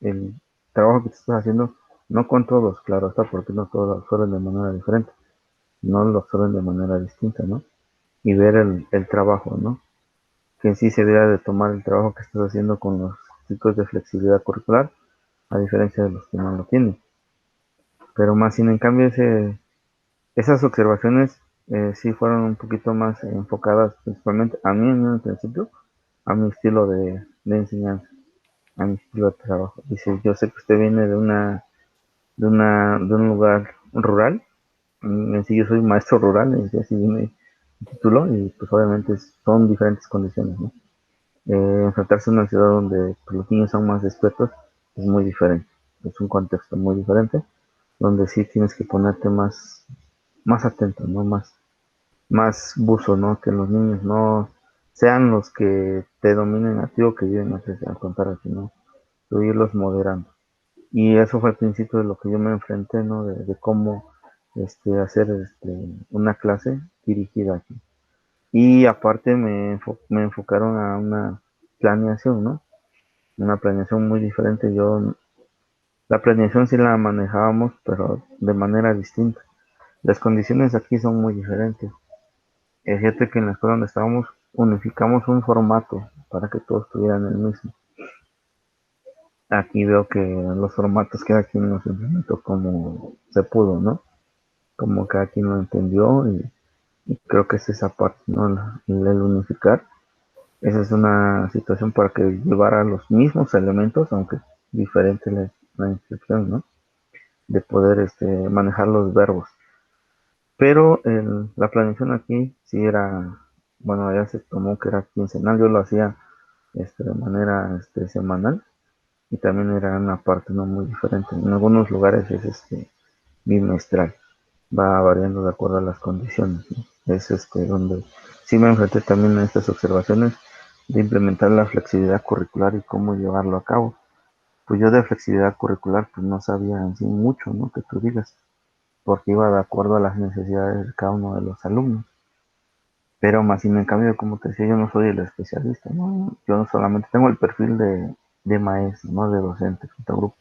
el trabajo que te estás haciendo, no con todos, claro está, porque no todos lo absorben de manera diferente, no lo absorben de manera distinta, ¿no? Y ver el trabajo, ¿no? Que en sí se debe de tomar el trabajo que estás haciendo con los chicos de flexibilidad curricular, a diferencia de los que no lo tienen. Pero más sin en cambio esas observaciones sí fueron un poquito más enfocadas principalmente a mí en un principio, a mi estilo de enseñanza, a mi estilo de trabajo. Dice, yo sé que usted viene de un lugar rural. En sí yo soy maestro rural, así viene el título, y pues obviamente son diferentes condiciones, ¿no? Enfrentarse a una ciudad donde pues, los niños son más despiertos es muy diferente, es un contexto muy diferente, donde sí tienes que ponerte más atento, ¿no? Más buzo, ¿no? Que los niños no sean los que te dominen a ti o que viven al contrario, sino tú irlos moderando. Y eso fue el principio de lo que yo me enfrenté, ¿no? De cómo hacer una clase dirigida aquí. Y aparte me enfocaron a una planeación, ¿no? Una planeación muy diferente. La planeación sí la manejábamos, pero de manera distinta. Las condiciones aquí son muy diferentes. Es cierto que en la escuela donde estábamos unificamos un formato para que todos tuvieran el mismo. Aquí veo que los formatos cada quien los implementó como se pudo, ¿no? Como cada quien lo entendió y creo que es esa parte, ¿no? El unificar. Esa es una situación para que llevara los mismos elementos, aunque diferente la inscripción, ¿no? De poder manejar los verbos. Pero la planeación aquí sí era, bueno, ya se tomó que era quincenal, yo lo hacía de manera semanal y también era una parte no muy diferente. En algunos lugares es bimestral, va variando de acuerdo a las condiciones, ¿no? Es donde sí me enfrenté también a estas observaciones de implementar la flexibilidad curricular y cómo llevarlo a cabo. Pues yo de flexibilidad curricular pues no sabía en sí mucho, ¿no? Que tú digas, porque iba de acuerdo a las necesidades de cada uno de los alumnos. Pero más sin en cambio, como te decía, yo no soy el especialista, ¿no? Yo no solamente tengo el perfil de maestro, ¿no? De docente, de grupo,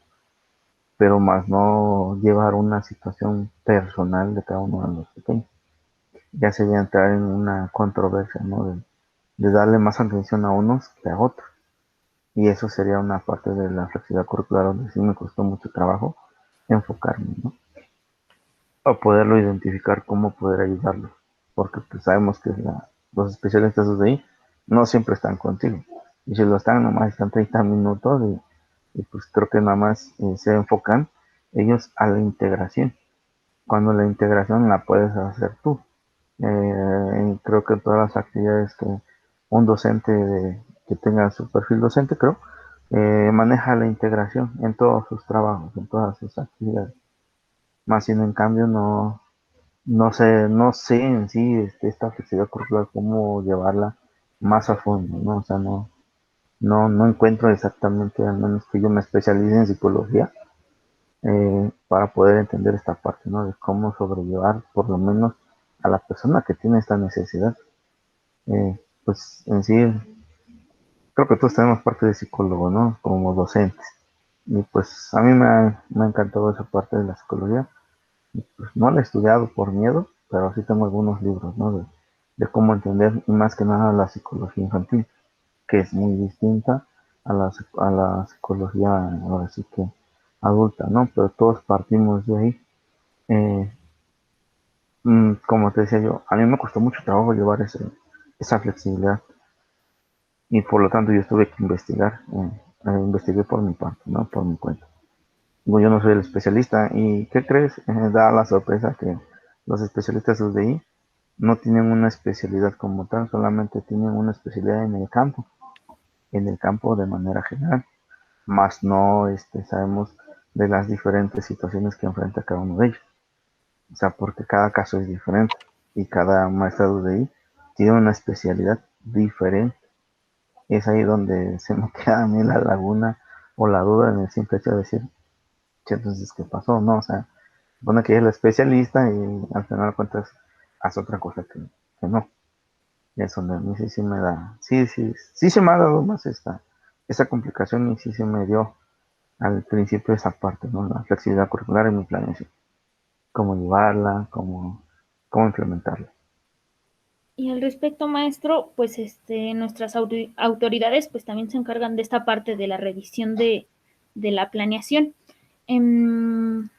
pero más no llevar una situación personal de cada uno de los pequeños. Ya sería entrar en una controversia, ¿no? De darle más atención a unos que a otros. Y eso sería una parte de la flexibilidad curricular donde sí me costó mucho trabajo enfocarme, ¿no? O poderlo identificar, cómo poder ayudarlo. Porque pues sabemos que los especialistas de ahí no siempre están contigo. Y si lo están, nomás están 30 minutos y pues creo que nada más se enfocan ellos a la integración. Cuando la integración la puedes hacer tú. Creo que en todas las actividades que un docente que tenga su perfil docente, creo, maneja la integración en todos sus trabajos, en todas sus actividades. Más sin en cambio no sé en sí esta flexibilidad curricular cómo llevarla más a fondo, ¿no? O sea, no. no encuentro exactamente, al menos que yo me especialice en psicología, para poder entender esta parte, ¿no? De cómo sobrellevar por lo menos a la persona que tiene esta necesidad. Pues en sí, creo que todos tenemos parte de psicólogo, ¿no? Como docentes. Y pues a mí me ha encantado esa parte de la psicología. Pues no la he estudiado por miedo, pero sí tengo algunos libros, ¿no? De cómo entender, y más que nada, la psicología infantil, que es muy distinta a la psicología, ahora sí que adulta, ¿no? Pero todos partimos de ahí. Eh, Como te decía yo, a mí me costó mucho trabajo llevar esa flexibilidad y por lo tanto yo tuve que investigar, investigué por mi parte, ¿no? Por mi cuenta. Digo, yo no soy el especialista y ¿qué crees? Da la sorpresa que los especialistas de I no tienen una especialidad como tal, solamente tienen una especialidad en el campo de manera general, más no sabemos de las diferentes situaciones que enfrenta cada uno de ellos. O sea, porque cada caso es diferente y cada maestro de ahí tiene una especialidad diferente. Es ahí donde se me queda a mí la laguna o la duda en el simple hecho de decir, "Che, entonces, ¿qué pasó? No, o sea, supone que ella es la especialista y al final de cuentas hace otra cosa que no. Y eso a mí sí, sí me da, sí se me ha dado más esta complicación y sí se me dio al principio esa parte, ¿no? La flexibilidad curricular en mi planeación. Cómo llevarla, cómo implementarla. Y al respecto, maestro, pues nuestras autoridades pues también se encargan de esta parte de la revisión de la planeación. En,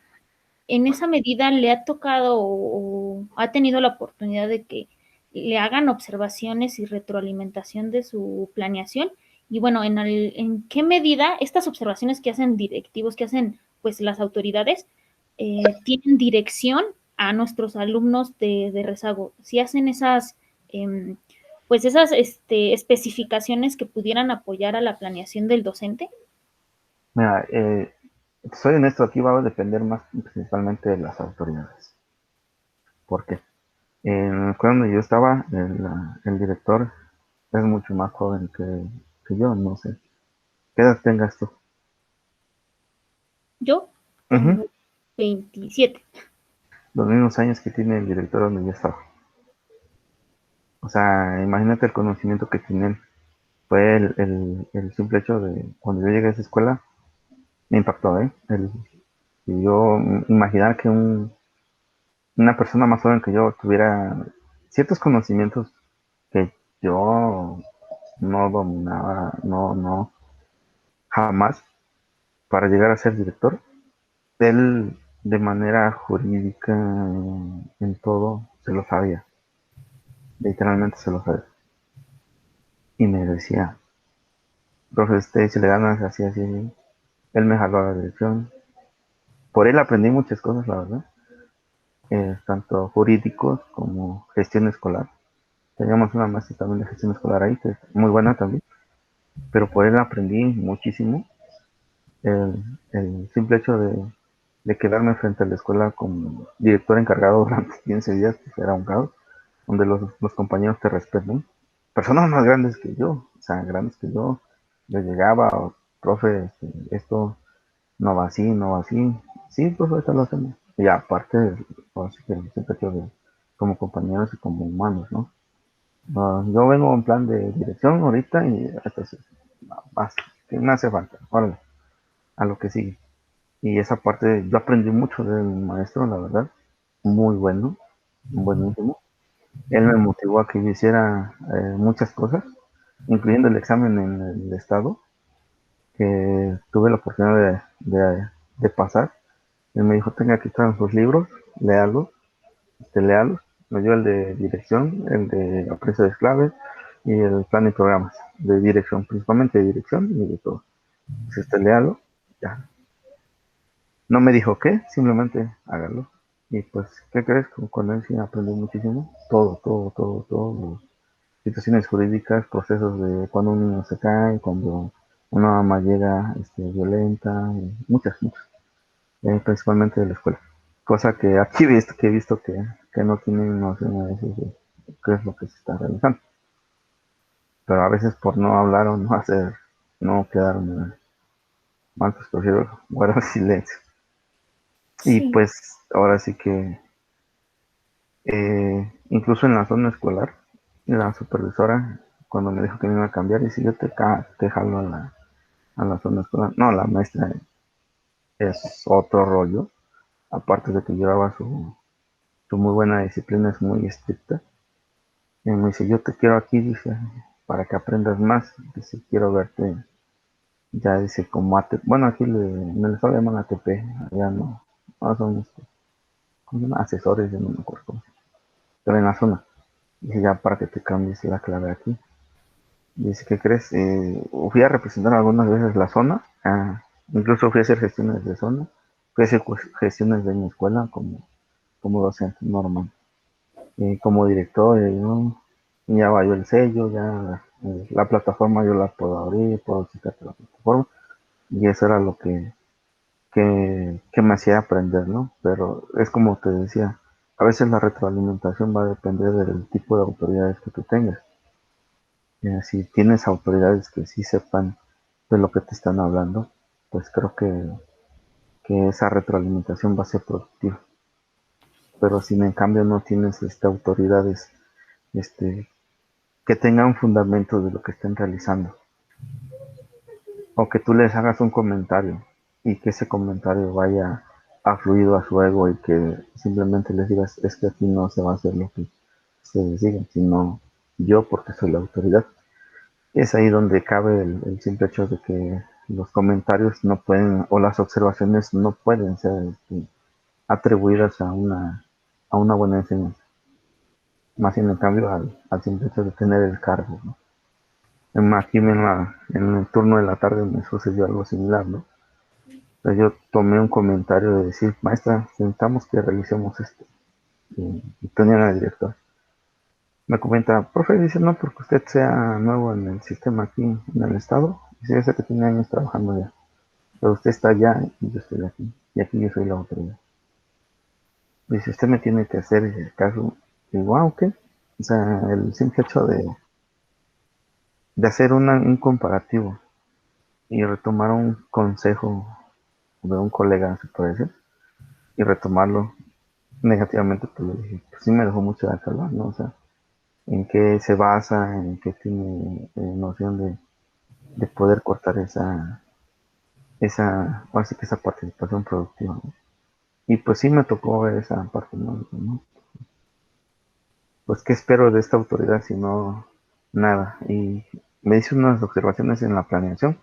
en esa medida le ha tocado o ha tenido la oportunidad de que le hagan observaciones y retroalimentación de su planeación. Y bueno, en qué medida estas observaciones que hacen directivos, que hacen pues las autoridades, tienen dirección a nuestros alumnos de rezago. Si hacen esas, pues esas especificaciones que pudieran apoyar a la planeación del docente. Mira, soy honesto, aquí va a depender más principalmente de las autoridades. ¿Por qué? En la escuela donde yo estaba, el director es mucho más joven que yo, no sé. ¿Qué edad tengas tú? Yo Ujú. tengo 27. Los mismos años que tiene el director donde yo estaba. O sea, imagínate el conocimiento que tiene él. Fue el simple hecho de cuando yo llegué a esa escuela, me impactó, ¿eh? Y yo imaginar que una persona más joven que yo tuviera ciertos conocimientos que yo no dominaba, no, jamás, para llegar a ser director. Él, de manera jurídica, en todo, se lo sabía, literalmente se lo sabía. Y me decía, profe, usted si le ganas así, así, él me jaló a la dirección. Por él aprendí muchas cosas, la verdad, tanto jurídicos como gestión escolar. Teníamos una maestra también de gestión escolar ahí, que es muy buena también, pero por él aprendí muchísimo. El simple hecho de quedarme frente a la escuela como director encargado durante 15 días, pues era un caos, donde los compañeros te respetan. Personas más grandes que yo, o sea, grandes que yo, les llegaba, o, profe, esto no va así, no va así. Sí, profe, esto lo hacemos. Y aparte, así que el simple hecho de como compañeros y como humanos, ¿no? Yo vengo en plan de dirección ahorita y hasta más, que me hace falta, órale, a lo que sigue. Y esa parte, yo aprendí mucho del maestro, la verdad, muy bueno, buenísimo. Él me motivó a que yo hiciera muchas cosas, incluyendo el examen en el estado, que tuve la oportunidad de pasar. Él me dijo, tenga que estar en sus libros, léalos, léalos. Me dio el de dirección, el de aprecio de claves y el plan y programas de dirección, principalmente de dirección y de todo. Pues léalo, ya, no me dijo qué, simplemente hágalo. Y pues, ¿qué crees? Con él sí aprendí muchísimo. Todo. Situaciones jurídicas, procesos de cuando un niño se cae, cuando una mamá llega violenta, muchas. Principalmente de la escuela. Cosa que aquí que he visto que no tienen noción a veces de qué es lo que se está realizando. Pero a veces por no hablar o no hacer no quedarme mal, pues prefiero guardar silencio. Y Sí, pues ahora sí que incluso en la zona escolar, la supervisora cuando me dijo que me iba a cambiar, dice yo te jalo a la zona escolar. No, la maestra es otro rollo, aparte de que llevaba su muy buena disciplina, es muy estricta. Y me dice, yo te quiero aquí, dice, para que aprendas más. Dice, quiero verte, ya dice, como ATP. Bueno, aquí en el estado le llaman ATP, allá no son, ¿cómo se llama? Asesores, yo no me acuerdo cómo se llama. Pero en la zona. Dice, ya para que te cambies la clave aquí. Dice, ¿qué crees? Fui a representar algunas veces la zona, incluso fui a hacer gestiones de zona, fui a hacer gestiones de mi escuela como docente normal. Como director, ¿no? Ya va yo el sello, ya la plataforma yo la puedo abrir, puedo checarte la plataforma, y eso era lo que me hacía aprender, ¿no? Pero es como te decía, a veces la retroalimentación va a depender del tipo de autoridades que tú tengas. Si tienes autoridades que sí sepan de lo que te están hablando, pues creo que esa retroalimentación va a ser productiva. Pero si en cambio no tienes autoridades este, que tengan fundamento de lo que estén realizando, o que tú les hagas un comentario y que ese comentario vaya afluido a su ego y que simplemente les digas, es que aquí no se va a hacer lo que ustedes digan, sino yo porque soy la autoridad. Es ahí donde cabe el simple hecho de que los comentarios no pueden, o las observaciones no pueden ser atribuidas a una buena enseñanza, más bien en cambio al simple hecho de tener el cargo, ¿no? Aquí en el turno de la tarde me sucedió algo similar, ¿no? Entonces yo tomé un comentario de decir, maestra, necesitamos que revisemos esto. Y tenía la directora. Me comenta, profe, dice, no, porque usted sea nuevo en el sistema aquí en el estado. Dice, yo sé que tiene años trabajando ya. Pero usted está allá y yo estoy aquí. Y aquí yo soy la autoridad. Dice, usted me tiene que hacer el caso. Y digo, ok. O sea, el simple hecho de hacer un comparativo y retomar un consejo de un colega, se puede decir, y retomarlo negativamente, pues le dije, pues sí me dejó mucho de hablar, ¿no? O sea, en qué se basa, en qué tiene noción de poder cortar así que esa participación productiva, ¿no? Y pues sí me tocó ver esa parte, ¿no? Pues qué espero de esta autoridad si no nada. Y me hizo unas observaciones en la planeación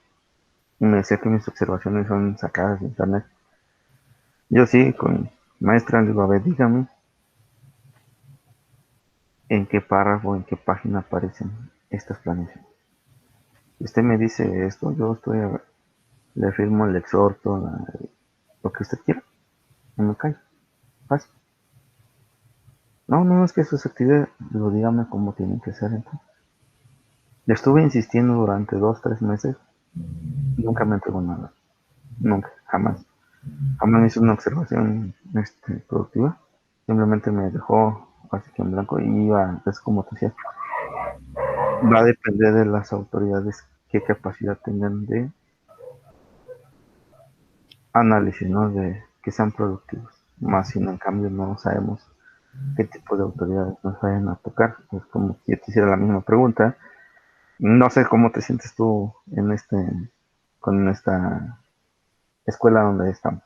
y me decía que mis observaciones son sacadas de internet. Yo sí, con maestra, le digo, a ver, dígame en qué párrafo, en qué página aparecen estas planeaciones. Si usted me dice esto, yo le firmo el exhorto, lo que usted quiera, y me callo, fácil. No, no, es que sus actividades, lo dígame cómo tienen que ser entonces. Le estuve insistiendo durante 2, 3 meses, nunca me entregó nada, nunca, jamás. Jamás me hizo una observación productiva, simplemente me dejó así que en blanco y iba, es como te decía, va a depender de las autoridades qué capacidad tengan de análisis, ¿no? De que sean productivos. Más si en cambio no sabemos qué tipo de autoridades nos vayan a tocar. Es como si yo te hiciera la misma pregunta. No sé cómo te sientes tú con esta escuela donde estamos.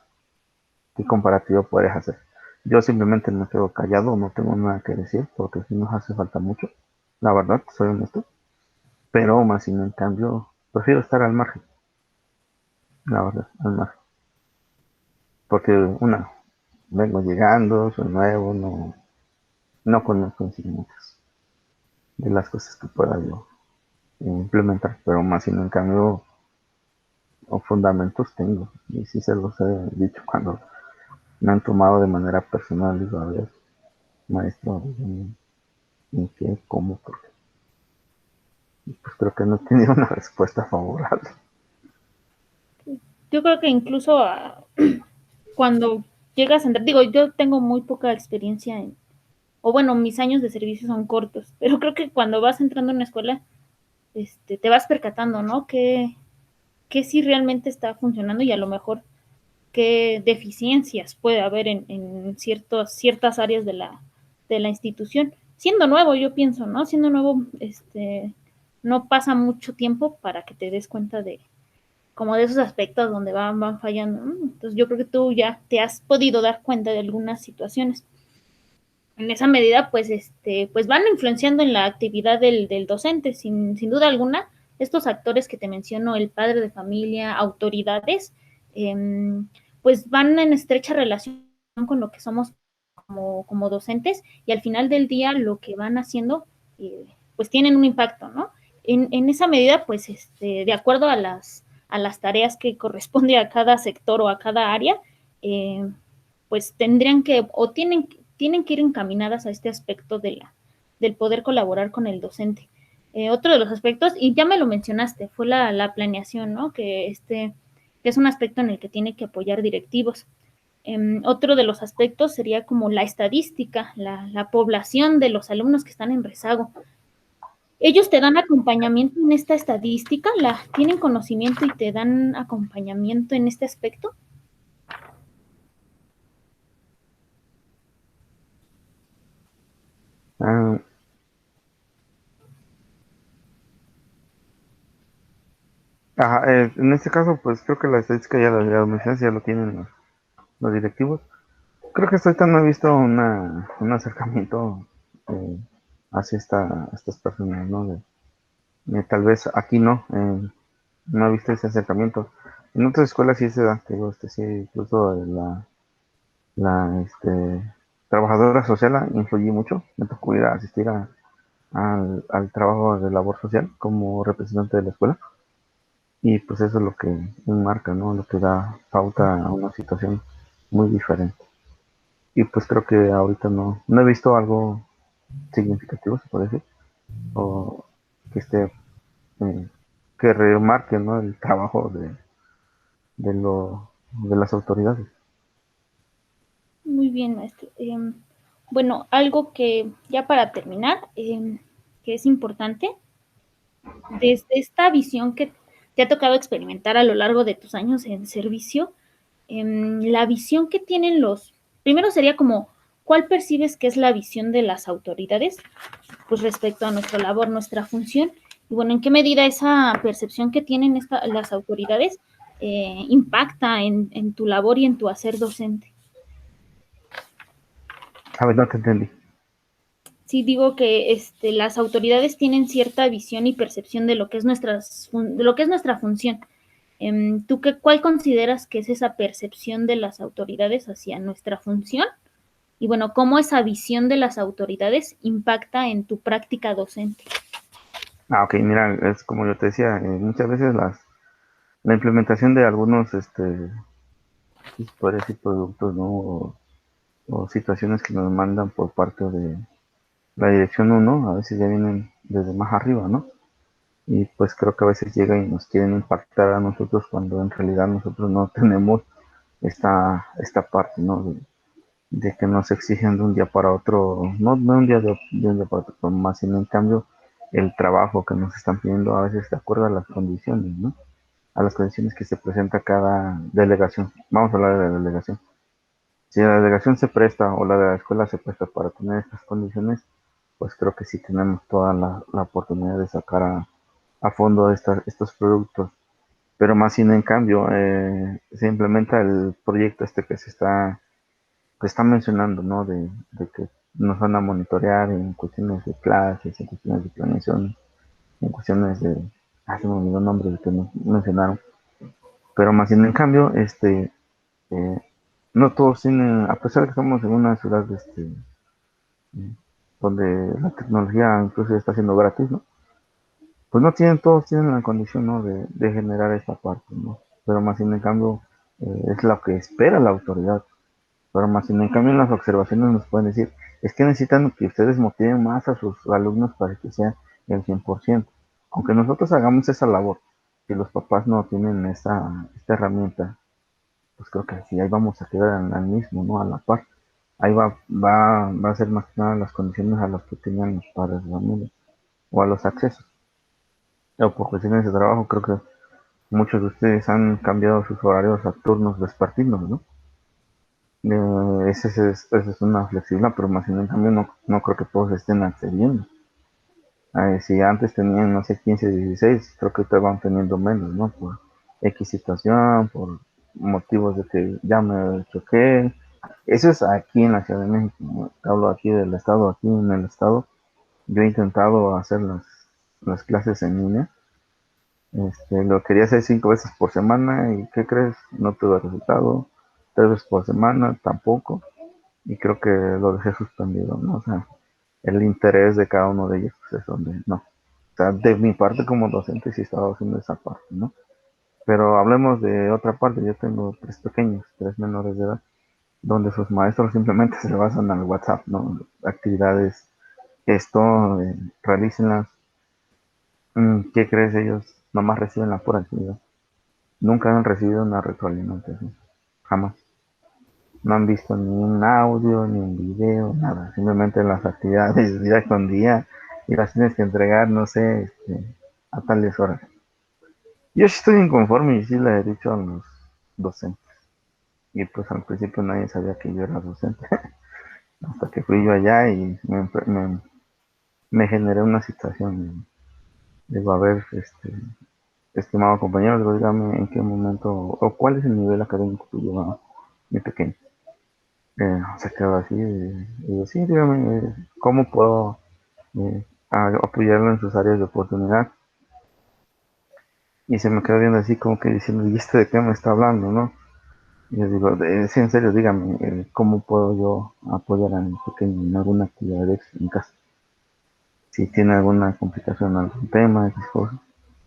¿Qué comparativo puedes hacer? Yo simplemente me quedo callado, no tengo nada que decir, porque si nos hace falta mucho. La verdad, soy honesto. Pero más sin en cambio, prefiero estar al margen. La verdad, al margen. Porque vengo llegando, soy nuevo, no conozco muchas de las cosas que pueda yo implementar, pero más sin en cambio o fundamentos tengo. Y sí se los he dicho cuando me han tomado de manera personal, digo, a ver, maestro, ¿en qué? ¿Cómo? ¿Por qué? Y pues creo que no he tenido una respuesta favorable. yo creo que incluso cuando llegas a entrar, digo, yo tengo muy poca experiencia o bueno, mis años de servicio son cortos, pero creo que cuando vas entrando a una escuela, te vas percatando, ¿no? qué sí realmente está funcionando y a lo mejor qué deficiencias puede haber en ciertas áreas de la institución. Siendo nuevo, yo pienso, ¿no? Siendo nuevo, no pasa mucho tiempo para que te des cuenta de como de esos aspectos donde van fallando, ¿no? Entonces yo creo que tú ya te has podido dar cuenta de algunas situaciones. En esa medida, pues van influenciando en la actividad del docente, sin duda alguna. Estos actores que te menciono, el padre de familia, autoridades, eh, pues van en estrecha relación con lo que somos como docentes y al final del día lo que van haciendo, pues tienen un impacto, ¿no? En esa medida, pues de acuerdo a las tareas que corresponde a cada sector o a cada área, pues tendrían que o tienen que ir encaminadas a este aspecto del poder colaborar con el docente. Otro de los aspectos, y ya me lo mencionaste, fue la planeación, ¿no? Que es un aspecto en el que tiene que apoyar directivos. Otro de los aspectos sería como la estadística, la población de los alumnos que están en rezago. Ellos te dan acompañamiento en esta estadística, tienen conocimiento y te dan acompañamiento en este aspecto. Ah, ajá, en este caso, pues creo que la estadística ya lo mencionas, ya lo tienen los directivos. Creo que hasta ahorita no he visto un acercamiento eh, hacia estas personas, ¿no? Tal vez aquí no, no he visto ese acercamiento. En otras escuelas sí se da, te digo, sí, incluso la trabajadora social influye mucho. Me tocó ir a asistir al trabajo de labor social como representante de la escuela. Y pues eso es lo que marca, ¿no? Lo que da pauta a una situación muy diferente. Y pues creo que ahorita no he visto algo significativo, se puede decir, o que esté, eh, que remarque, ¿no? El trabajo de las autoridades. Muy bien, maestro. Bueno, algo que ya para terminar, que es importante, desde esta visión que te ha tocado experimentar a lo largo de tus años en servicio, la visión que tienen primero sería como, ¿cuál percibes que es la visión de las autoridades? Pues respecto a nuestra labor, nuestra función, y bueno, ¿en qué medida esa percepción que tienen las autoridades impacta en tu labor y en tu hacer docente? A ver, no te entendí. Sí digo que las autoridades tienen cierta visión y percepción de lo que es de lo que es nuestra función. ¿Tú cuál consideras que es esa percepción de las autoridades hacia nuestra función? Y bueno, ¿cómo esa visión de las autoridades impacta en tu práctica docente? Ok, mira, es como yo te decía, muchas veces la implementación de algunos, sí se podría decir productos, ¿no? O situaciones que nos mandan por parte de la dirección uno a veces ya vienen desde más arriba, ¿no? Y pues creo que a veces llegan y nos quieren impactar a nosotros cuando en realidad nosotros no tenemos esta parte, ¿no? De que nos exigen de un día para otro, no de un día para otro, pero más sino en cambio el trabajo que nos están pidiendo a veces de acuerdo a las condiciones, ¿no? A las condiciones que se presenta cada delegación. Vamos a hablar de la delegación. Si la delegación se presta o la de la escuela se presta para tener estas condiciones, pues creo que sí tenemos toda la oportunidad de sacar a fondo estos productos. Pero más sin en cambio, se implementa el proyecto que está mencionando, ¿no? De que nos van a monitorear en cuestiones de clases, en cuestiones de planeación, en cuestiones se me olvidó el nombre de que nos mencionaron. Pero más sin en cambio, eh, no todos tienen, a pesar de que estamos en una ciudad, donde la tecnología incluso está siendo gratis, ¿no? Pues no todos tienen la condición, ¿no? De generar esta parte, ¿no? Pero más sin en cambio, es lo que espera la autoridad. Pero más sin en cambio en las observaciones nos pueden decir, es que necesitan que ustedes motiven más a sus alumnos para que sea el 100%. Aunque nosotros hagamos esa labor, si los papás no tienen esta herramienta, pues creo que sí, ahí vamos a quedar al mismo, ¿no? A la par. Ahí va a ser más que nada las condiciones a las que tenían los padres de familia o a los accesos. O por cuestiones de trabajo, creo que muchos de ustedes han cambiado sus horarios a turnos vespertinos, ¿no? Esa es una flexible, pero más bien también no creo que todos estén accediendo. Si antes tenían, no sé, 15, 16, creo que ustedes van teniendo menos, ¿no? Por X situación, por motivos de que ya me choqué. Eso es aquí en la Ciudad de México, ¿no? Hablo aquí del estado, aquí en el estado. Yo he intentado hacer las clases en línea. Lo quería hacer 5 veces por semana y ¿qué crees? No tuve resultado. 3 veces por semana tampoco. Y creo que lo dejé suspendido, ¿no? O sea, el interés de cada uno de ellos pues es donde no. O sea, de mi parte como docente sí estaba haciendo esa parte, ¿no? Pero hablemos de otra parte. Yo tengo 3 pequeños, 3 menores de edad, donde sus maestros simplemente se basan al WhatsApp, ¿no? Actividades, esto, realícenlas. ¿Qué crees? Ellos nomás reciben la pura actividad. Nunca han recibido una retroalimentación. Jamás. No han visto ni un audio, ni un video, nada. Simplemente las actividades día con día y las tienes que entregar, no sé, a tales horas. Yo sí estoy inconforme y sí le he dicho a los docentes. Y pues al principio nadie sabía que yo era docente. Hasta que fui yo allá y me generé una situación. Digo, a ver, estimado compañero, digo, dígame en qué momento o cuál es el nivel académico que lleva mi pequeño. Se quedó así y digo, sí, dígame, ¿cómo puedo apoyarlo en sus áreas de oportunidad? Y se me quedó viendo así como que diciendo, ¿y de qué me está hablando, no? Y yo digo, sí, en serio, dígame, ¿cómo puedo yo apoyar a mi pequeño en alguna actividad en casa? Si tiene alguna complicación, algún tema, X cosas,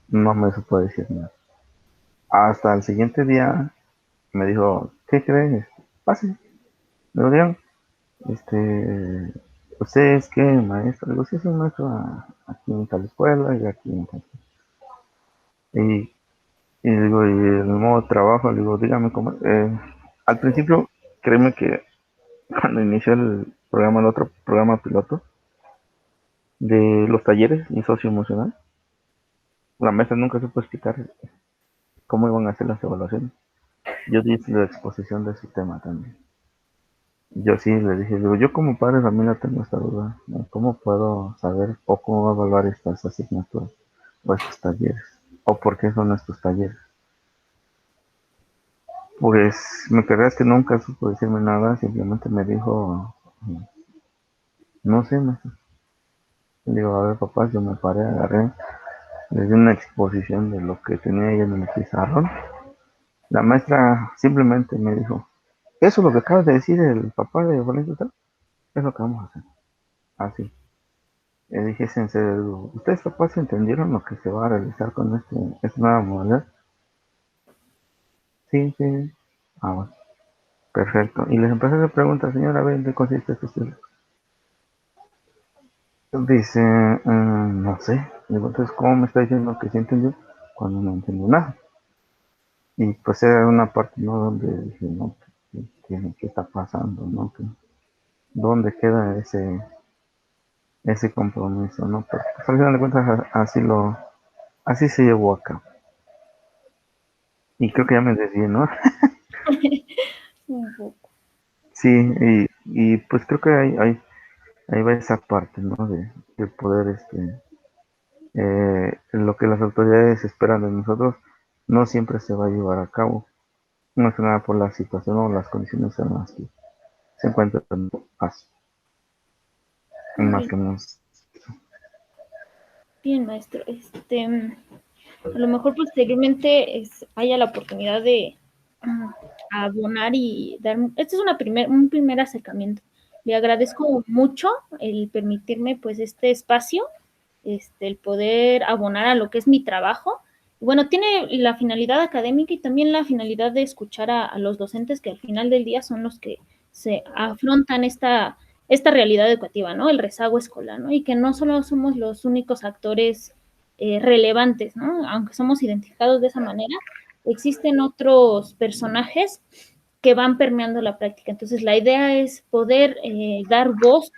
no me supo decir nada. Hasta el siguiente día me dijo, ¿qué crees? Pase, me lo dieron. ¿Usted es qué, maestro? Le digo, sí, soy maestro aquí en tal escuela y aquí en tal. Y, y digo, y el modo de trabajo, le digo, dígame cómo. Al principio, créeme que cuando inició el programa, el otro programa piloto de los talleres y socioemocional, la maestra nunca supo explicar cómo iban a hacer las evaluaciones. Yo di la exposición de ese tema también. Yo sí le dije, digo, yo como padre también la tengo esta duda, ¿no? ¿Cómo puedo saber o cómo evaluar estas asignaturas o estos talleres? ¿O por qué son estos talleres? Pues me creerás que nunca supo decirme nada, simplemente me dijo, no sé, maestro. Le digo, a ver papá, yo me paré, agarré, le di una exposición de lo que tenía ahí en el pizarrón. La maestra simplemente me dijo, eso es lo que acabas de decir el papá de Valencia, es lo que vamos a hacer. Así. Le dije, en serio, ¿ustedes papás entendieron lo que se va a realizar con esta nueva modalidad? Sí, sí. Ah, bueno, perfecto. Y les empecé a hacer preguntas, señora, a ver, ¿en qué consiste esto? Dice, no sé. Digo, entonces, ¿cómo me está diciendo que sí entendió cuando no entendió nada? Y pues era una parte, ¿no? Donde dije, no, ¿qué está pasando, no? ¿Dónde queda ese compromiso, no? Pero pues, al final de cuentas así se llevó a cabo. Y creo que ya me desvié, ¿no? Un poco. Sí, y pues creo que ahí va esa parte, ¿no? De poder, lo que las autoridades esperan de nosotros no siempre se va a llevar a cabo, más que nada por la situación o las condiciones en las que se encuentran en paz, más Ok, que menos. bien, maestro. A lo mejor posteriormente haya la oportunidad de abonar y dar. Este es un primer acercamiento. Le agradezco mucho el permitirme pues este espacio, el poder abonar a lo que es mi trabajo. Y bueno, tiene la finalidad académica y también la finalidad de escuchar a los docentes que al final del día son los que se afrontan esta realidad educativa, ¿no? El rezago escolar, ¿no? Y que no solo somos los únicos actores relevantes, ¿no? Aunque somos identificados de esa manera, existen otros personajes que van permeando la práctica. Entonces, la idea es poder dar voz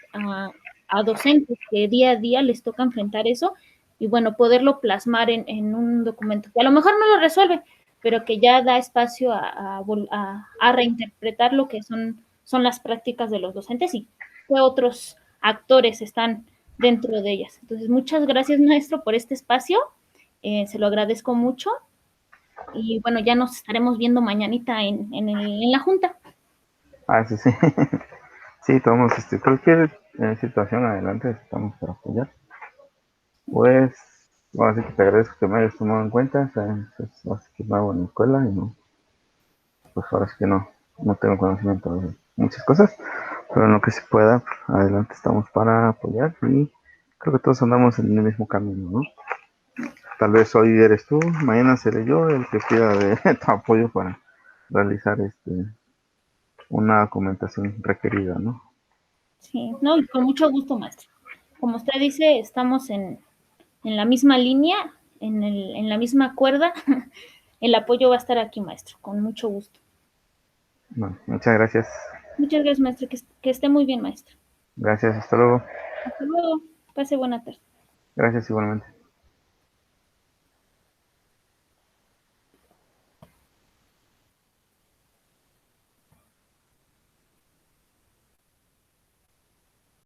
a docentes que día a día les toca enfrentar eso y bueno, poderlo plasmar en un documento que a lo mejor no lo resuelve, pero que ya da espacio a reinterpretar lo que son las prácticas de los docentes y qué otros actores están dentro de ellas. Entonces, muchas gracias, maestro, por este espacio. Se lo agradezco mucho. Y bueno, ya nos estaremos viendo mañanita en la junta. Ah, sí, sí. Sí, tomamos cualquier situación adelante, estamos para apoyar. Pues, bueno, así que te agradezco que me hayas tomado en cuenta. ¿Sabes? Es así que nuevo en la escuela y no, pues ahora sí que no tengo conocimiento de muchas cosas, pero en lo que se pueda, pues, adelante estamos para apoyar y creo que todos andamos en el mismo camino, ¿no? Tal vez hoy eres tú, mañana seré yo el que pida de tu apoyo para realizar una documentación requerida, ¿no? Sí, no, y con mucho gusto, maestro. Como usted dice, estamos en la misma línea, en la misma cuerda. El apoyo va a estar aquí, maestro, con mucho gusto. Bueno, muchas gracias. Muchas gracias, maestro. Que esté muy bien, maestro. Gracias, hasta luego. Hasta luego. Pase buena tarde. Gracias igualmente.